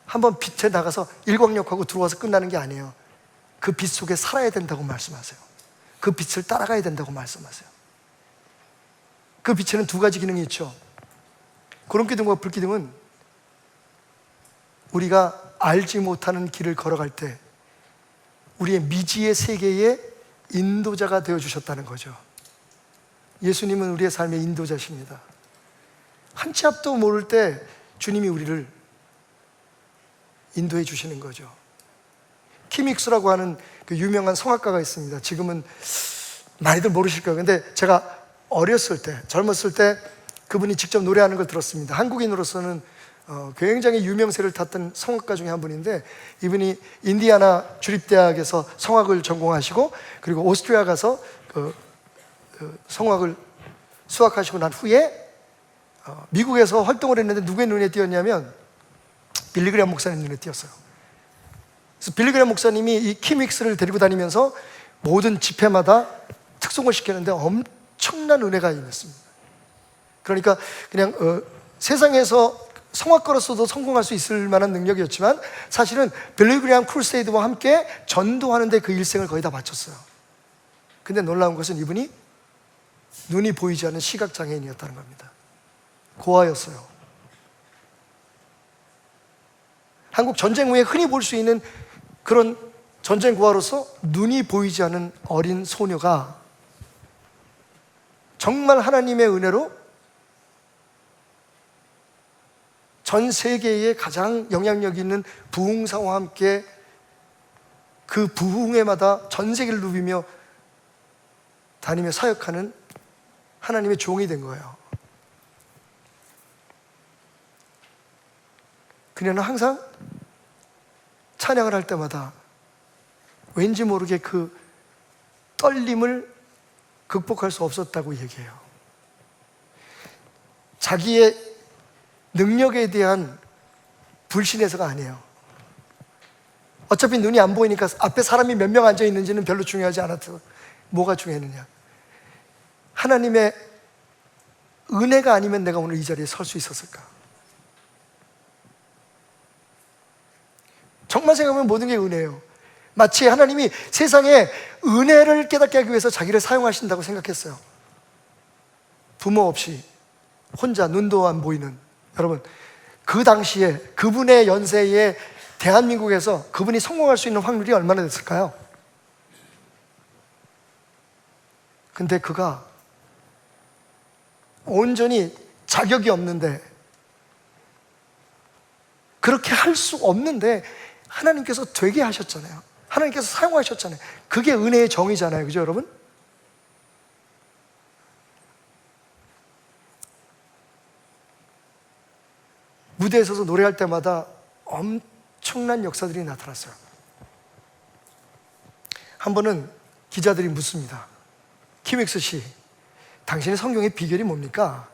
한번 빛에 나가서 일광욕하고 들어와서 끝나는 게 아니에요. 그 빛 속에 살아야 된다고 말씀하세요. 그 빛을 따라가야 된다고 말씀하세요. 그 빛에는 두 가지 기능이 있죠. 구름기둥과 불기둥은 우리가 알지 못하는 길을 걸어갈 때 우리의 미지의 세계의 인도자가 되어주셨다는 거죠. 예수님은 우리의 삶의 인도자십니다. 한 치 앞도 모를 때 주님이 우리를 인도해 주시는 거죠. 키믹스라고 하는 그 유명한 성악가가 있습니다. 지금은 많이들 모르실 거예요. 근데 제가 어렸을 때, 젊었을 때 그분이 직접 노래하는 걸 들었습니다. 한국인으로서는 굉장히 유명세를 탔던 성악가 중에 한 분인데, 이분이 인디아나 주립대학에서 성악을 전공하시고 그리고 오스트리아 가서 성악을 수학하시고 난 후에 미국에서 활동을 했는데 누구의 눈에 띄었냐면 빌리 그레이엄 목사님 눈에 띄었어요. 그래서 빌리 그레이엄 목사님이 이 키믹스를 데리고 다니면서 모든 집회마다 특송을 시키는데 엄청난 은혜가 임했습니다. 그러니까 그냥 세상에서 성악가로서도 성공할 수 있을 만한 능력이었지만 사실은 빌리 그레이엄 크루세이드와 함께 전도하는 데 그 일생을 거의 다 바쳤어요. 근데 놀라운 것은 이분이 눈이 보이지 않는 시각장애인이었다는 겁니다. 고아였어요. 한국 전쟁 후에 흔히 볼 수 있는 그런 전쟁 고아로서 눈이 보이지 않는 어린 소녀가 정말 하나님의 은혜로 전 세계에 가장 영향력 있는 부흥사와 함께 그 부흥회마다 전 세계를 누비며 다니며 사역하는 하나님의 종이 된 거예요. 그녀는 항상 찬양을 할 때마다 왠지 모르게 그 떨림을 극복할 수 없었다고 얘기해요. 자기의 능력에 대한 불신에서가 아니에요. 어차피 눈이 안 보이니까 앞에 사람이 몇 명 앉아 있는지는 별로 중요하지 않았어요. 뭐가 중요했느냐? 하나님의 은혜가 아니면 내가 오늘 이 자리에 설 수 있었을까? 정말 생각하면 모든 게 은혜예요. 마치 하나님이 세상에 은혜를 깨닫게 하기 위해서 자기를 사용하신다고 생각했어요. 부모 없이 혼자 눈도 안 보이는, 여러분, 그 당시에 그분의 연세에 대한민국에서 그분이 성공할 수 있는 확률이 얼마나 됐을까요? 근데 그가 온전히 자격이 없는데, 그렇게 할 수 없는데 하나님께서 되게 하셨잖아요. 하나님께서 사용하셨잖아요. 그게 은혜의 정의잖아요. 그죠, 여러분? 무대에 서서 노래할 때마다 엄청난 역사들이 나타났어요. 한 번은 기자들이 묻습니다. 키믹스 씨, 당신의 성경의 비결이 뭡니까?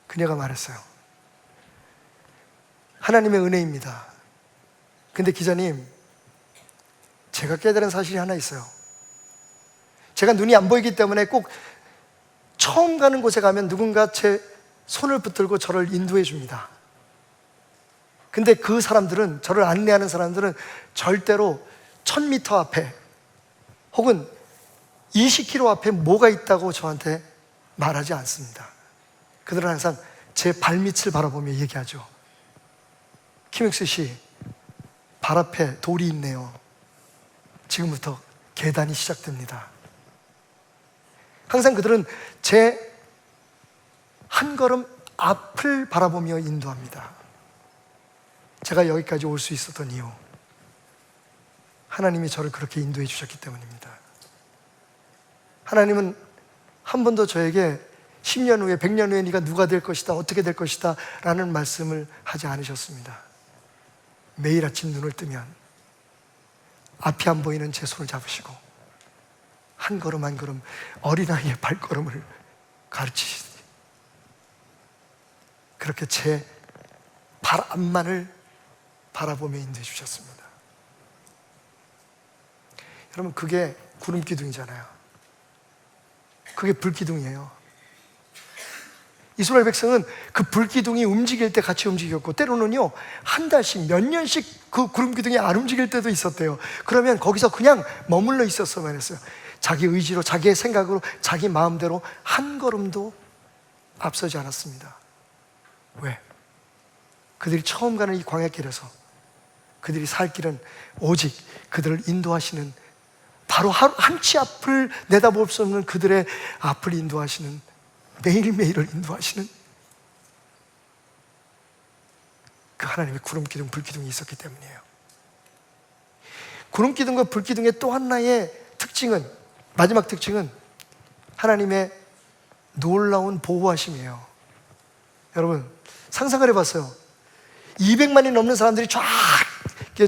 그녀가 말했어요. 하나님의 은혜입니다. 근데 기자님, 제가 깨달은 사실이 하나 있어요. 제가 눈이 안 보이기 때문에 꼭 처음 가는 곳에 가면 누군가 제 손을 붙들고 저를 인도해 줍니다. 근데 그 사람들은, 저를 안내하는 사람들은 절대로 1000m 앞에 혹은 20km 앞에 뭐가 있다고 저한테 말하지 않습니다. 그들은 항상 제 발밑을 바라보며 얘기하죠. 키믹스 씨, 발 앞에 돌이 있네요. 지금부터 계단이 시작됩니다. 항상 그들은 제 한 걸음 앞을 바라보며 인도합니다. 제가 여기까지 올 수 있었던 이유, 하나님이 저를 그렇게 인도해 주셨기 때문입니다. 하나님은 한 번도 저에게 10년 후에 100년 후에 네가 누가 될 것이다, 어떻게 될 것이다 라는 말씀을 하지 않으셨습니다. 매일 아침 눈을 뜨면 앞이 안 보이는 제 손을 잡으시고 한 걸음 한 걸음 어린아이의 발걸음을 가르치시니 그렇게 제 발 앞만을 바라보며 인도해 주셨습니다. 여러분, 그게 구름기둥이잖아요. 그게 불기둥이에요. 이스라엘 백성은 그 불기둥이 움직일 때 같이 움직였고, 때로는요 한 달씩 몇 년씩 그 구름기둥이 안 움직일 때도 있었대요. 그러면 거기서 그냥 머물러 있었어만 했어요. 자기 의지로, 자기의 생각으로, 자기 마음대로 한 걸음도 앞서지 않았습니다. 왜? 그들이 처음 가는 이 광야길에서 그들이 살 길은 오직 그들을 인도하시는, 바로 한 치 앞을 내다볼 수 없는 그들의 앞을 인도하시는, 매일매일을 인도하시는 그 하나님의 구름기둥, 불기둥이 있었기 때문이에요. 구름기둥과 불기둥의 또 하나의 특징은, 마지막 특징은 하나님의 놀라운 보호하심이에요. 여러분, 상상을 해봤어요. 200만이 넘는 사람들이 쫙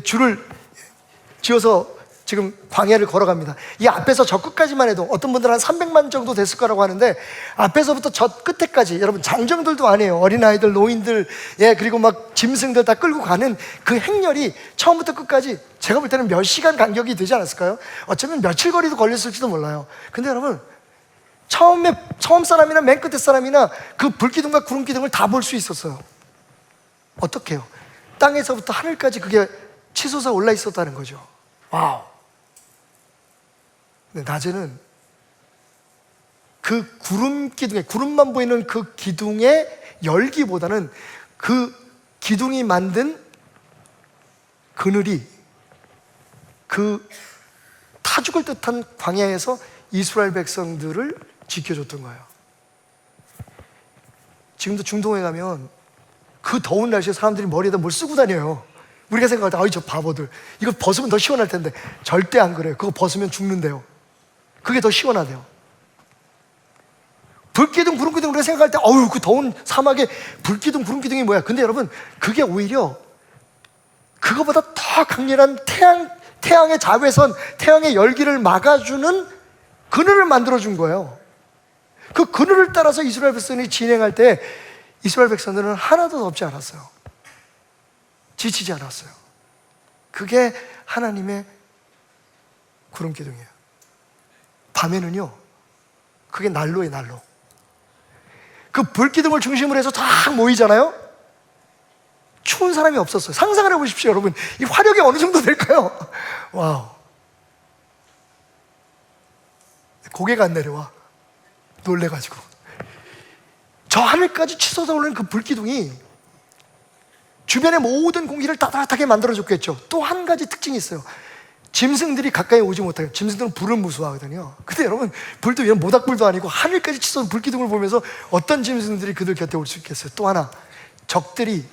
줄을 지어서 지금 광야를 걸어갑니다. 이 앞에서 저 끝까지만 해도 어떤 분들은 한 300만 정도 됐을 거라고 하는데, 앞에서부터 저 끝에까지, 여러분 장정들도 아니에요. 어린아이들, 노인들, 그리고 막 짐승들 다 끌고 가는 그 행렬이 처음부터 끝까지 제가 볼 때는 몇 시간 간격이 되지 않았을까요? 어쩌면 며칠 거리도 걸렸을지도 몰라요. 근데 여러분, 처음 사람이나 맨 끝에 사람이나 그 불기둥과 구름기둥을 다 볼 수 있었어요. 어떻게 해요? 땅에서부터 하늘까지 그게 치솟아 올라 있었다는 거죠. 와우. 근데 낮에는 그 구름기둥에, 구름만 보이는 그 기둥의 열기보다는 그 기둥이 만든 그늘이 그 타 죽을 듯한 광야에서 이스라엘 백성들을 지켜줬던 거예요. 지금도 중동에 가면 그 더운 날씨에 사람들이 머리에다 뭘 쓰고 다녀요. 우리가 생각할 때, 아이 저 바보들, 이거 벗으면 더 시원할 텐데. 절대 안 그래요. 그거 벗으면 죽는데요. 그게 더 시원하대요. 불기둥, 구름기둥, 우리가 생각할 때, 어우 그 더운 사막에 불기둥, 구름기둥이 뭐야. 근데 여러분, 그게 오히려 그거보다 더 강렬한 태양의 자외선, 태양의 열기를 막아주는 그늘을 만들어준 거예요. 그 그늘을 따라서 이스라엘 백성이 진행할 때 이스라엘 백성들은 하나도 덥지 않았어요. 지치지 않았어요. 그게 하나님의 구름기둥이에요. 밤에는요, 그게 난로예요, 난로. 그 불기둥을 중심으로 해서 다 모이잖아요. 추운 사람이 없었어요. 상상을 해보십시오, 여러분. 이 화력이 어느 정도 될까요? 와우. 고개가 안 내려와. 놀래가지고. 저 하늘까지 치솟아 오르는 그 불기둥이 주변의 모든 공기를 따뜻하게 만들어줬겠죠. 또 한 가지 특징이 있어요. 짐승들이 가까이 오지 못해요. 짐승들은 불을 무서워하거든요. 근데 여러분, 불도 이런 모닥불도 아니고 하늘까지 치솟은 불기둥을 보면서 어떤 짐승들이 그들 곁에 올 수 있겠어요? 또 하나, 적들이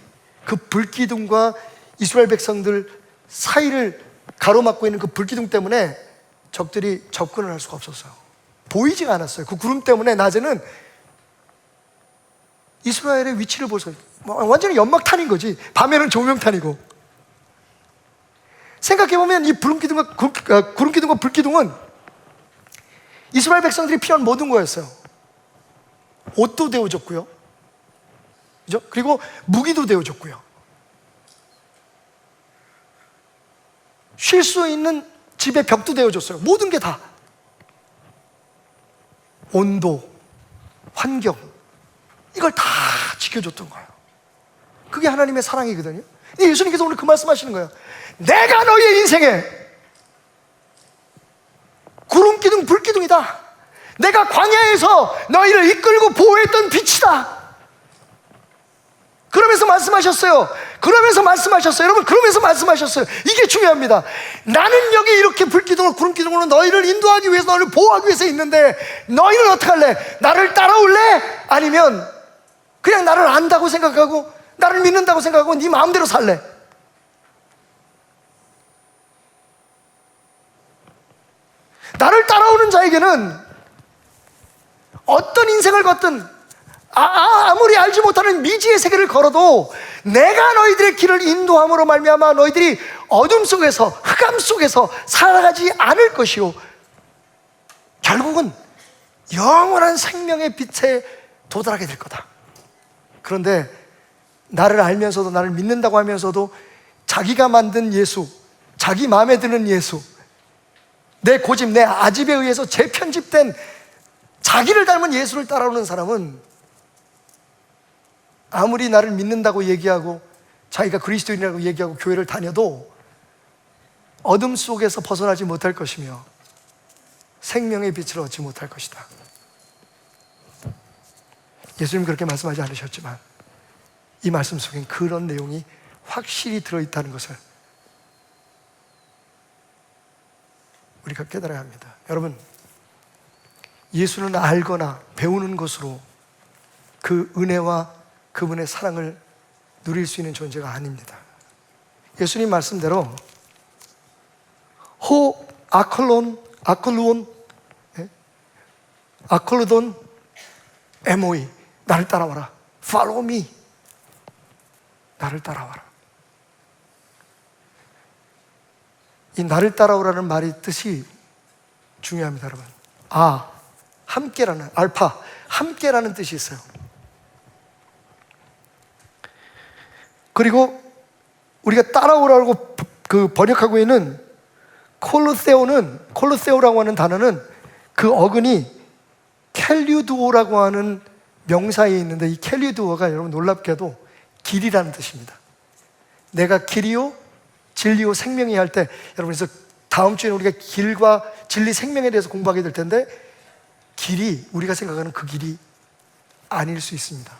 그 불기둥과 이스라엘 백성들 사이를 가로막고 있는 그 불기둥 때문에 적들이 접근을 할 수가 없었어요. 보이지가 않았어요. 그 구름 때문에 낮에는 이스라엘의 위치를 볼 수 없어요. 완전히 연막탄인 거지. 밤에는 조명탄이고. 생각해보면 이 구름기둥과 불기둥은 이스라엘 백성들이 필요한 모든 거였어요. 옷도 데워줬고요, 그죠? 그리고 무기도 데워줬고요, 쉴 수 있는 집의 벽도 데워줬어요. 모든 게 다. 온도, 환경, 이걸 다 지켜줬던 거예요. 그게 하나님의 사랑이거든요. 예수님께서 오늘 그 말씀하시는 거예요. 내가 너희의 인생에 구름기둥, 불기둥이다. 내가 광야에서 너희를 이끌고 보호했던 빛이다. 그러면서 말씀하셨어요. 여러분, 그러면서 말씀하셨어요. 이게 중요합니다. 나는 여기 이렇게 불기둥을 기둥으로 구름 기둥으로 너희를 인도하기 위해서, 너희를 보호하기 위해서 있는데 너희는 어떻게 할래? 나를 따라올래? 아니면 그냥 나를 안다고 생각하고 나를 믿는다고 생각하고 네 마음대로 살래? 나를 따라오는 자에게는 어떤 인생을 걷든 아무리 알지 못하는 미지의 세계를 걸어도 내가 너희들의 길을 인도함으로 말미암아 너희들이 어둠 속에서, 흑암 속에서 살아가지 않을 것이요 결국은 영원한 생명의 빛에 도달하게 될 거다. 그런데 나를 알면서도, 나를 믿는다고 하면서도 자기가 만든 예수, 자기 마음에 드는 예수, 내 고집, 내 아집에 의해서 재편집된 자기를 닮은 예수를 따라오는 사람은 아무리 나를 믿는다고 얘기하고 자기가 그리스도인이라고 얘기하고 교회를 다녀도 어둠 속에서 벗어나지 못할 것이며 생명의 빛을 얻지 못할 것이다. 예수님 그렇게 말씀하지 않으셨지만 이 말씀 속엔 그런 내용이 확실히 들어있다는 것을 우리가 깨달아야 합니다. 여러분, 예수는 알거나 배우는 것으로 그 은혜와 그분의 사랑을 누릴 수 있는 존재가 아닙니다. 예수님 말씀대로 아콜루돈 에모이, 나를 따라와라. Follow me. 나를 따라와라. 이 나를 따라오라는 말의 뜻이 중요합니다, 여러분. 함께라는, 알파, 함께라는 뜻이 있어요. 그리고 우리가 따라오라고 번역하고 있는 콜로세오라고 하는 단어는 그 어근이 켈류두오라고 하는 명사에 있는데, 이 켈류두오가 여러분 놀랍게도 길이라는 뜻입니다. 내가 길이요 진리요 생명이 할 때, 여러분, 그래서 다음 주에는 우리가 길과 진리, 생명에 대해서 공부하게 될 텐데, 길이 우리가 생각하는 그 길이 아닐 수 있습니다.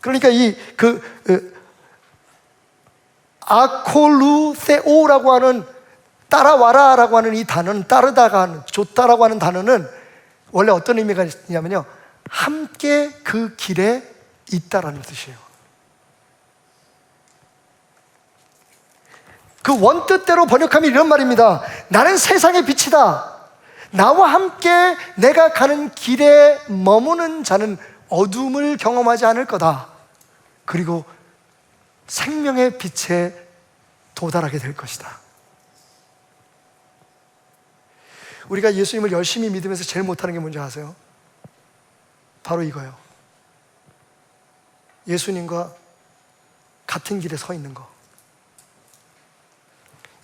그러니까 아콜루세오라고 하는, 따라와라라고 하는 이 단어는, 따르다가 하는, 좋다라고 하는 단어는 원래 어떤 의미가 있냐면요, 함께 그 길에 있다라는 뜻이에요. 그 원뜻대로 번역하면 이런 말입니다. 나는 세상의 빛이다. 나와 함께 내가 가는 길에 머무는 자는 어둠을 경험하지 않을 거다. 그리고 생명의 빛에 도달하게 될 것이다. 우리가 예수님을 열심히 믿으면서 제일 못하는 게 뭔지 아세요? 바로 이거예요. 예수님과 같은 길에 서 있는 거.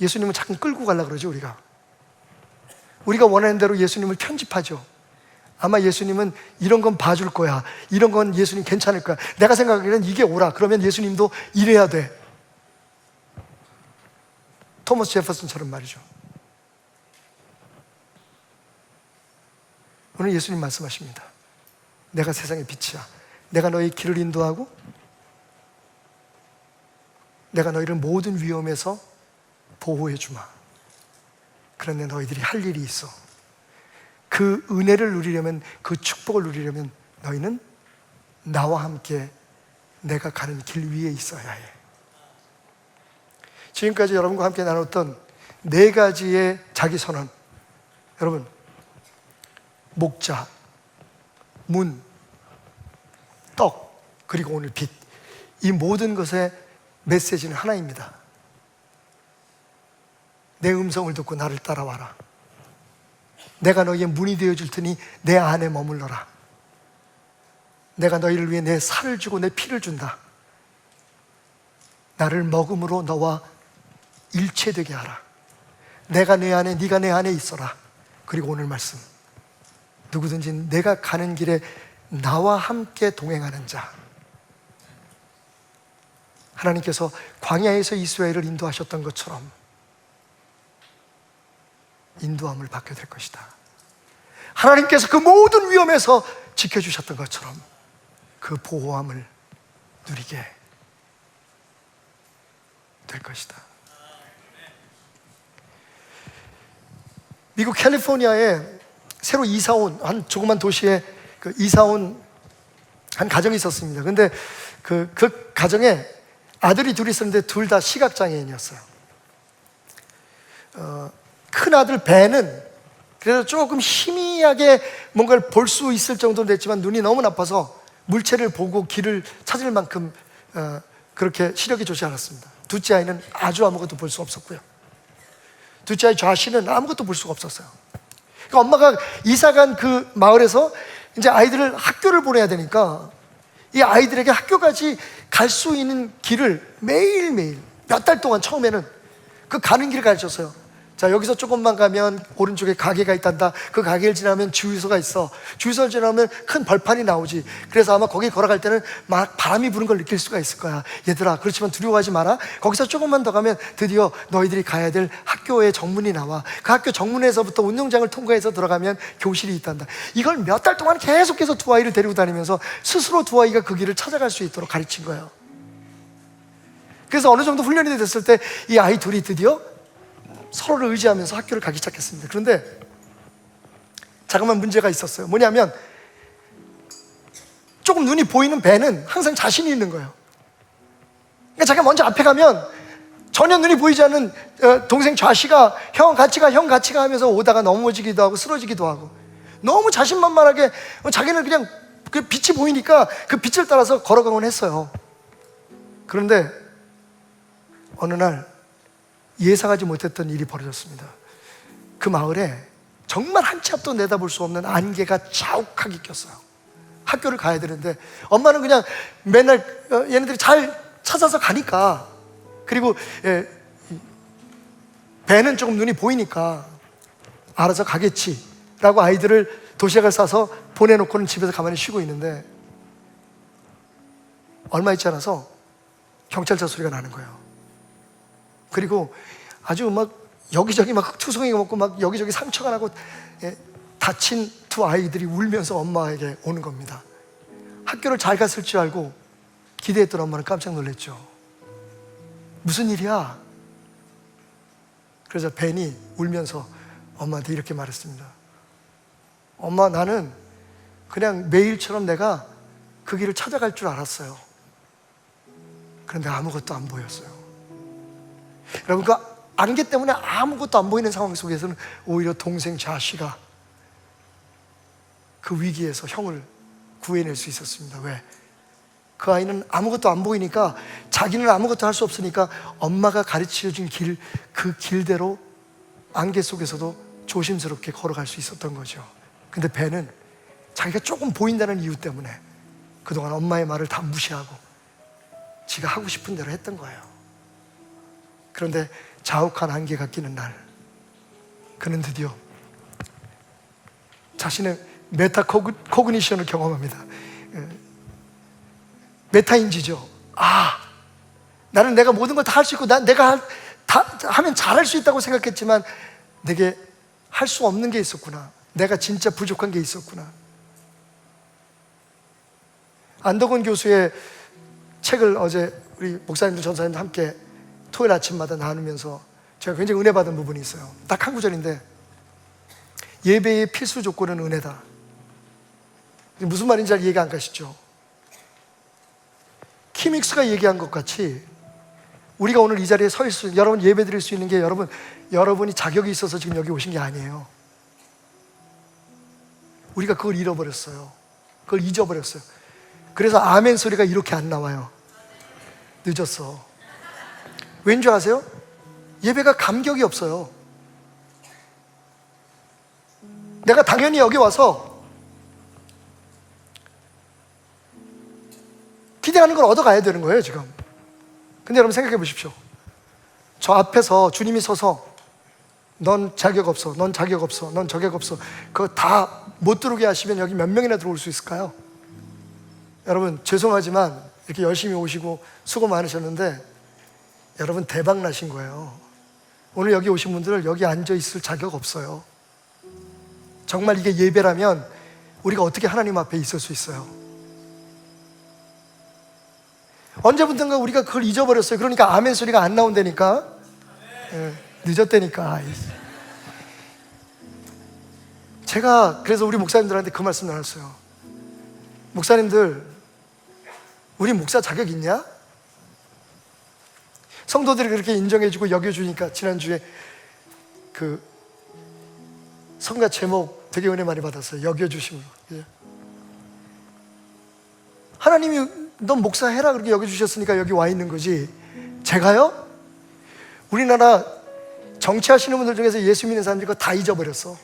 예수님은 자꾸 끌고 가려고 그러죠, 우리가 원하는 대로 예수님을 편집하죠. 아마 예수님은 이런 건 봐줄 거야, 이런 건 예수님 괜찮을 거야, 내가 생각하기에는 이게 옳아, 그러면 예수님도 이래야 돼. 토머스 제퍼슨처럼 말이죠. 오늘 예수님 말씀하십니다. 내가 세상의 빛이야. 내가 너희 길을 인도하고 내가 너희를 모든 위험에서 보호해 주마. 그런데 너희들이 할 일이 있어. 그 은혜를 누리려면, 그 축복을 누리려면 너희는 나와 함께 내가 가는 길 위에 있어야 해. 지금까지 여러분과 함께 나눴던 4가지의 자기 선언, 여러분, 목자, 문, 떡, 그리고 오늘 빛, 이 모든 것의 메시지는 하나입니다. 내 음성을 듣고 나를 따라와라. 내가 너희의 문이 되어줄 테니 내 안에 머물러라. 내가 너희를 위해 내 살을 주고 내 피를 준다. 나를 먹음으로 너와 일체되게 하라. 내가 내 안에, 네가 내 안에 있어라. 그리고 오늘 말씀, 누구든지 내가 가는 길에 나와 함께 동행하는 자, 하나님께서 광야에서 이스라엘을 인도하셨던 것처럼 인도함을 받게 될 것이다. 하나님께서 그 모든 위험에서 지켜주셨던 것처럼 그 보호함을 누리게 될 것이다. 미국 캘리포니아에 새로 이사온 한 조그만 도시에 이사온 한 가정이 있었습니다. 근데 그 가정에 아들이 둘이 있었는데 둘 다 시각장애인이었어요. 큰 아들 벤은 그래서 조금 희미하게 뭔가를 볼 수 있을 정도는 됐지만 눈이 너무 나빠서 물체를 보고 길을 찾을 만큼 그렇게 시력이 좋지 않았습니다. 둘째 아이는 아주 아무것도 볼 수 없었고요. 둘째 아이 좌씨는 아무것도 볼 수가 없었어요. 그러니까 엄마가 이사간 그 마을에서 이제 아이들을 학교를 보내야 되니까 이 아이들에게 학교까지 갈 수 있는 길을 매일매일 몇 달 동안 처음에는 그 가는 길을 가르쳤어요. 자, 여기서 조금만 가면 오른쪽에 가게가 있단다. 그 가게를 지나면 주유소가 있어. 주유소를 지나면 큰 벌판이 나오지. 그래서 아마 거기 걸어갈 때는 막 바람이 부는 걸 느낄 수가 있을 거야. 얘들아, 그렇지만 두려워하지 마라. 거기서 조금만 더 가면 드디어 너희들이 가야 될 학교의 정문이 나와. 그 학교 정문에서부터 운동장을 통과해서 들어가면 교실이 있단다. 이걸 몇 달 동안 계속해서 두 아이를 데리고 다니면서 스스로 두 아이가 그 길을 찾아갈 수 있도록 가르친 거예요. 그래서 어느 정도 훈련이 됐을 때 이 아이 둘이 드디어 서로를 의지하면서 학교를 가기 시작했습니다. 그런데 자그마한 문제가 있었어요. 뭐냐면 조금 눈이 보이는 벤은 항상 자신이 있는 거예요. 그러니까 자기가 먼저 앞에 가면 전혀 눈이 보이지 않는 동생 좌씨가 형 같이 가 하면서 오다가 넘어지기도 하고 쓰러지기도 하고 너무 자신만만하게 자기는 그냥 그 빛이 보이니까 그 빛을 따라서 걸어가곤 했어요. 그런데 어느 날 예상하지 못했던 일이 벌어졌습니다. 그 마을에 정말 한 치 앞도 내다볼 수 없는 안개가 자욱하게 꼈어요. 학교를 가야 되는데 엄마는 그냥 맨날 얘네들이 잘 찾아서 가니까, 그리고 배는 조금 눈이 보이니까 알아서 가겠지 라고 아이들을 도시락을 싸서 보내놓고는 집에서 가만히 쉬고 있는데 얼마 있지 않아서 경찰차 소리가 나는 거예요. 그리고 아주 막 여기저기 막 투성이가 먹고 막 여기저기 상처가 나고 다친 두 아이들이 울면서 엄마에게 오는 겁니다. 학교를 잘 갔을 줄 알고 기대했던 엄마는 깜짝 놀랐죠. 무슨 일이야? 그래서 벤이 울면서 엄마한테 이렇게 말했습니다. 엄마, 나는 그냥 매일처럼 내가 그 길을 찾아갈 줄 알았어요. 그런데 아무것도 안 보였어요. 여러분, 그 안개 때문에 아무것도 안 보이는 상황 속에서는 오히려 동생 좌씨가 그 위기에서 형을 구해낼 수 있었습니다. 왜? 그 아이는 아무것도 안 보이니까, 자기는 아무것도 할 수 없으니까 엄마가 가르쳐준 길, 그 길대로 안개 속에서도 조심스럽게 걸어갈 수 있었던 거죠. 근데 벤은 자기가 조금 보인다는 이유 때문에 그동안 엄마의 말을 다 무시하고 지가 하고 싶은 대로 했던 거예요. 그런데 자욱한 안개가 끼는 날, 그는 드디어 자신의 메타코그니션을 경험합니다. 메타인지죠. 아, 나는 내가 모든 걸 다 할 수 있고 내가 다 하면 잘할 수 있다고 생각했지만 내게 할 수 없는 게 있었구나. 내가 진짜 부족한 게 있었구나. 안덕원 교수의 책을 어제 우리 목사님들 전사님들 함께 토요일 아침마다 나누면서 제가 굉장히 은혜 받은 부분이 있어요. 딱 한 구절인데, 예배의 필수 조건은 은혜다. 무슨 말인지 잘 이해가 안 가시죠? 키믹스가 얘기한 것 같이 우리가 오늘 이 자리에 서 있을, 여러분 예배 드릴 수 있는 게 여러분이 자격이 있어서 지금 여기 오신 게 아니에요. 우리가 그걸 잃어버렸어요. 그걸 잊어버렸어요. 그래서 아멘 소리가 이렇게 안 나와요. 늦었어. 왠지 아세요? 예배가 감격이 없어요. 내가 당연히 여기 와서 기대하는 걸 얻어가야 되는 거예요, 지금. 근데 여러분 생각해 보십시오. 저 앞에서 주님이 서서 넌 자격 없어, 넌 자격 없어, 넌 자격 없어, 그거 다 못 들어오게 하시면 여기 몇 명이나 들어올 수 있을까요? 여러분 죄송하지만 이렇게 열심히 오시고 수고 많으셨는데 여러분 대박 나신 거예요. 오늘 여기 오신 분들 여기 앉아 있을 자격 없어요. 정말 이게 예배라면 우리가 어떻게 하나님 앞에 있을 수 있어요? 언제부턴가 우리가 그걸 잊어버렸어요. 그러니까 아멘 소리가 안 나온다니까. 늦었다니까. 제가 그래서 우리 목사님들한테 그 말씀 나눴어요. 목사님들, 우리 목사 자격 있냐? 성도들이 그렇게 인정해주고 여겨주니까 지난주에 그 성가 제목 되게 은혜 많이 받았어요. 여겨주심으로. 하나님이 넌 목사 해라 그렇게 여겨주셨으니까 여기 와 있는 거지. 제가요? 우리나라 정치하시는 분들 중에서 예수 믿는 사람들 다 잊어버렸어.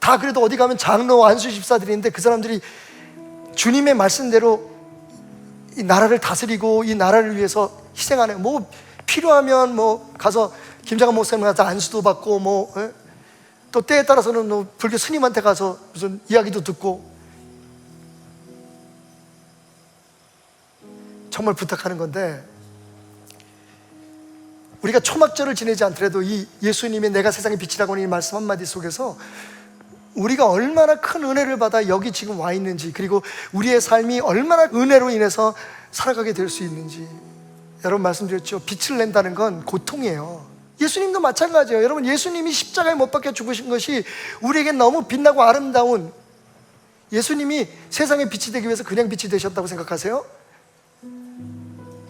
다 그래도 어디 가면 장로, 안수 집사들이 있는데 그 사람들이 주님의 말씀대로 이 나라를 다스리고 이 나라를 위해서 희생하는, 뭐 필요하면 뭐 가서 김장한 목사님한테 안수도 받고 뭐 또 때에 따라서는 뭐 불교 스님한테 가서 무슨 이야기도 듣고. 정말 부탁하는 건데, 우리가 초막절을 지내지 않더라도 이 예수님의 내가 세상의 빛이라고 하는 이 말씀 한마디 속에서 우리가 얼마나 큰 은혜를 받아 여기 지금 와 있는지, 그리고 우리의 삶이 얼마나 은혜로 인해서 살아가게 될 수 있는지. 여러분 말씀드렸죠. 빛을 낸다는 건 고통이에요. 예수님도 마찬가지예요. 여러분, 예수님이 십자가에 못 박혀 죽으신 것이 우리에게 너무 빛나고 아름다운, 예수님이 세상의 빛이 되기 위해서 그냥 빛이 되셨다고 생각하세요?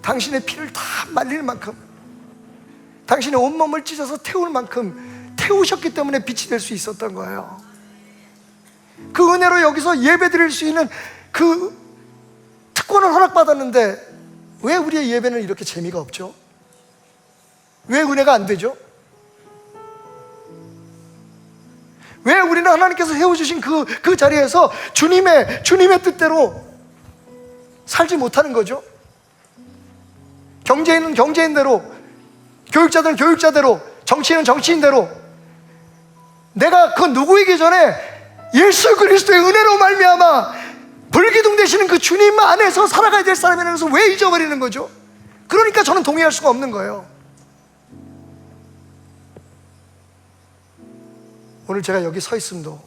당신의 피를 다 말릴 만큼, 당신의 온몸을 찢어서 태울 만큼 태우셨기 때문에 빛이 될 수 있었던 거예요. 그 은혜로 여기서 예배 드릴 수 있는 그 특권을 허락받았는데 왜 우리의 예배는 이렇게 재미가 없죠? 왜 은혜가 안 되죠? 왜 우리는 하나님께서 세워주신 그 자리에서 주님의 뜻대로 살지 못하는 거죠? 경제인은 경제인대로, 교육자들은 교육자대로, 정치인은 정치인대로, 내가 그 누구이기 전에 예수 그리스도의 은혜로 말미암아 불기둥 되시는 그 주님 안에서 살아가야 될 사람이라는 것을 왜 잊어버리는 거죠? 그러니까 저는 동의할 수가 없는 거예요. 오늘 제가 여기 서 있음도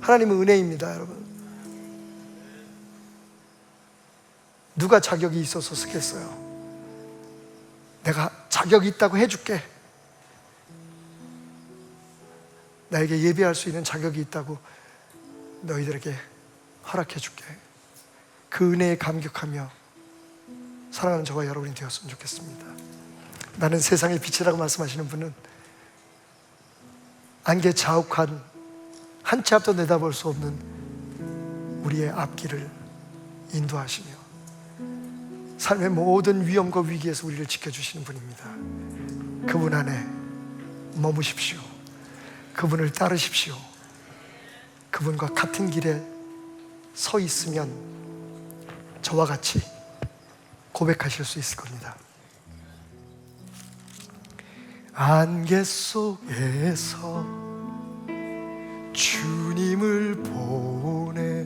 하나님의 은혜입니다, 여러분. 누가 자격이 있어서 쓰겠어요? 내가 자격이 있다고 해줄게. 나에게 예배할 수 있는 자격이 있다고 너희들에게 허락해줄게. 그 은혜에 감격하며 사랑하는 저와 여러분이 되었으면 좋겠습니다. 나는 세상의 빛이라고 말씀하시는 분은 안개 자욱한 한 치 앞도 내다볼 수 없는 우리의 앞길을 인도하시며 삶의 모든 위험과 위기에서 우리를 지켜주시는 분입니다. 그분 안에 머무십시오. 그분을 따르십시오. 그분과 같은 길에 서 있으면 저와 같이 고백하실 수 있을 겁니다. 안개 속에서 주님을 보내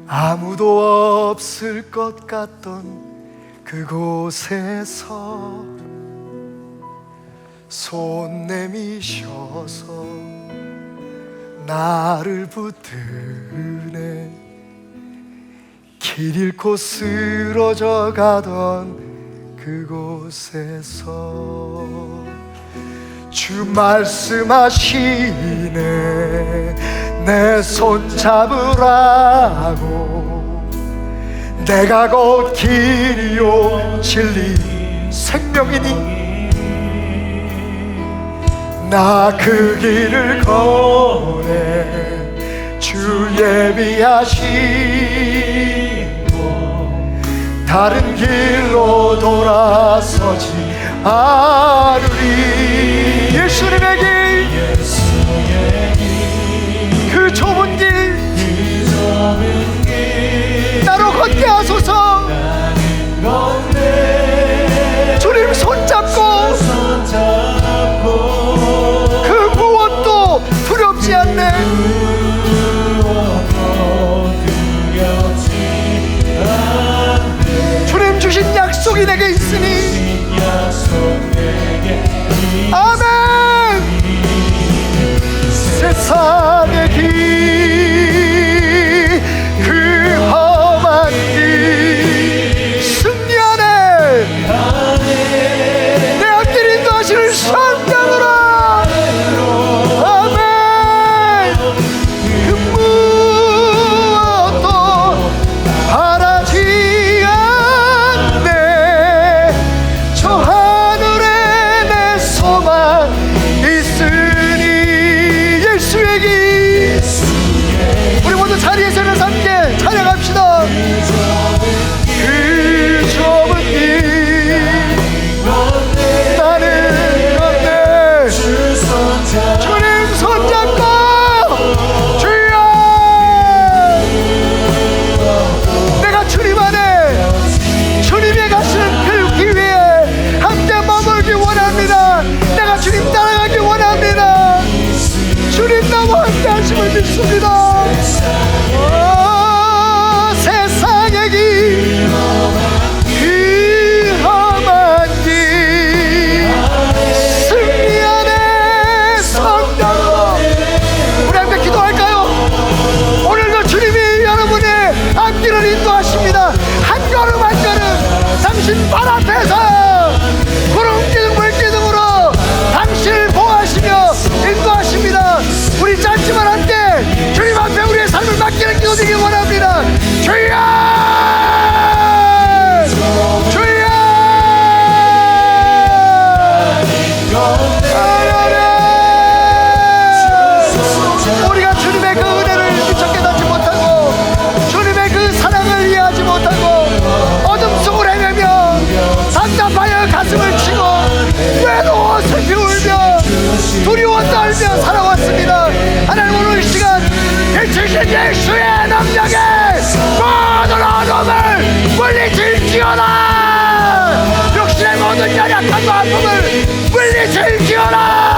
아무도 없을 것 같던 그곳에서 손 내미셔서 나를 붙드네 길 잃고 쓰러져 가던 그곳에서 주 말씀하시네 내 손 잡으라고 내가 곧 길이요 진리 생명이니 나 그 길을 걸에 주 예비하시고 다른 길로 돌아서지 않으리 예수님의 길 그 좁은 길 나로 걷게 하소서 주님 손잡고 그 무엇도 두렵지 않네 주님 주신 약속이 내게 있으니 아멘 세상의 길 몸을 치고 외로워 슬피 울며 두려워 떨며 살아왔습니다. 하나님 오늘 이 시간 빛이신 예수의 능력에 모든 어둠을 물리칠지어다. 육신의 모든 연약함과 아픔을 물리칠지어다.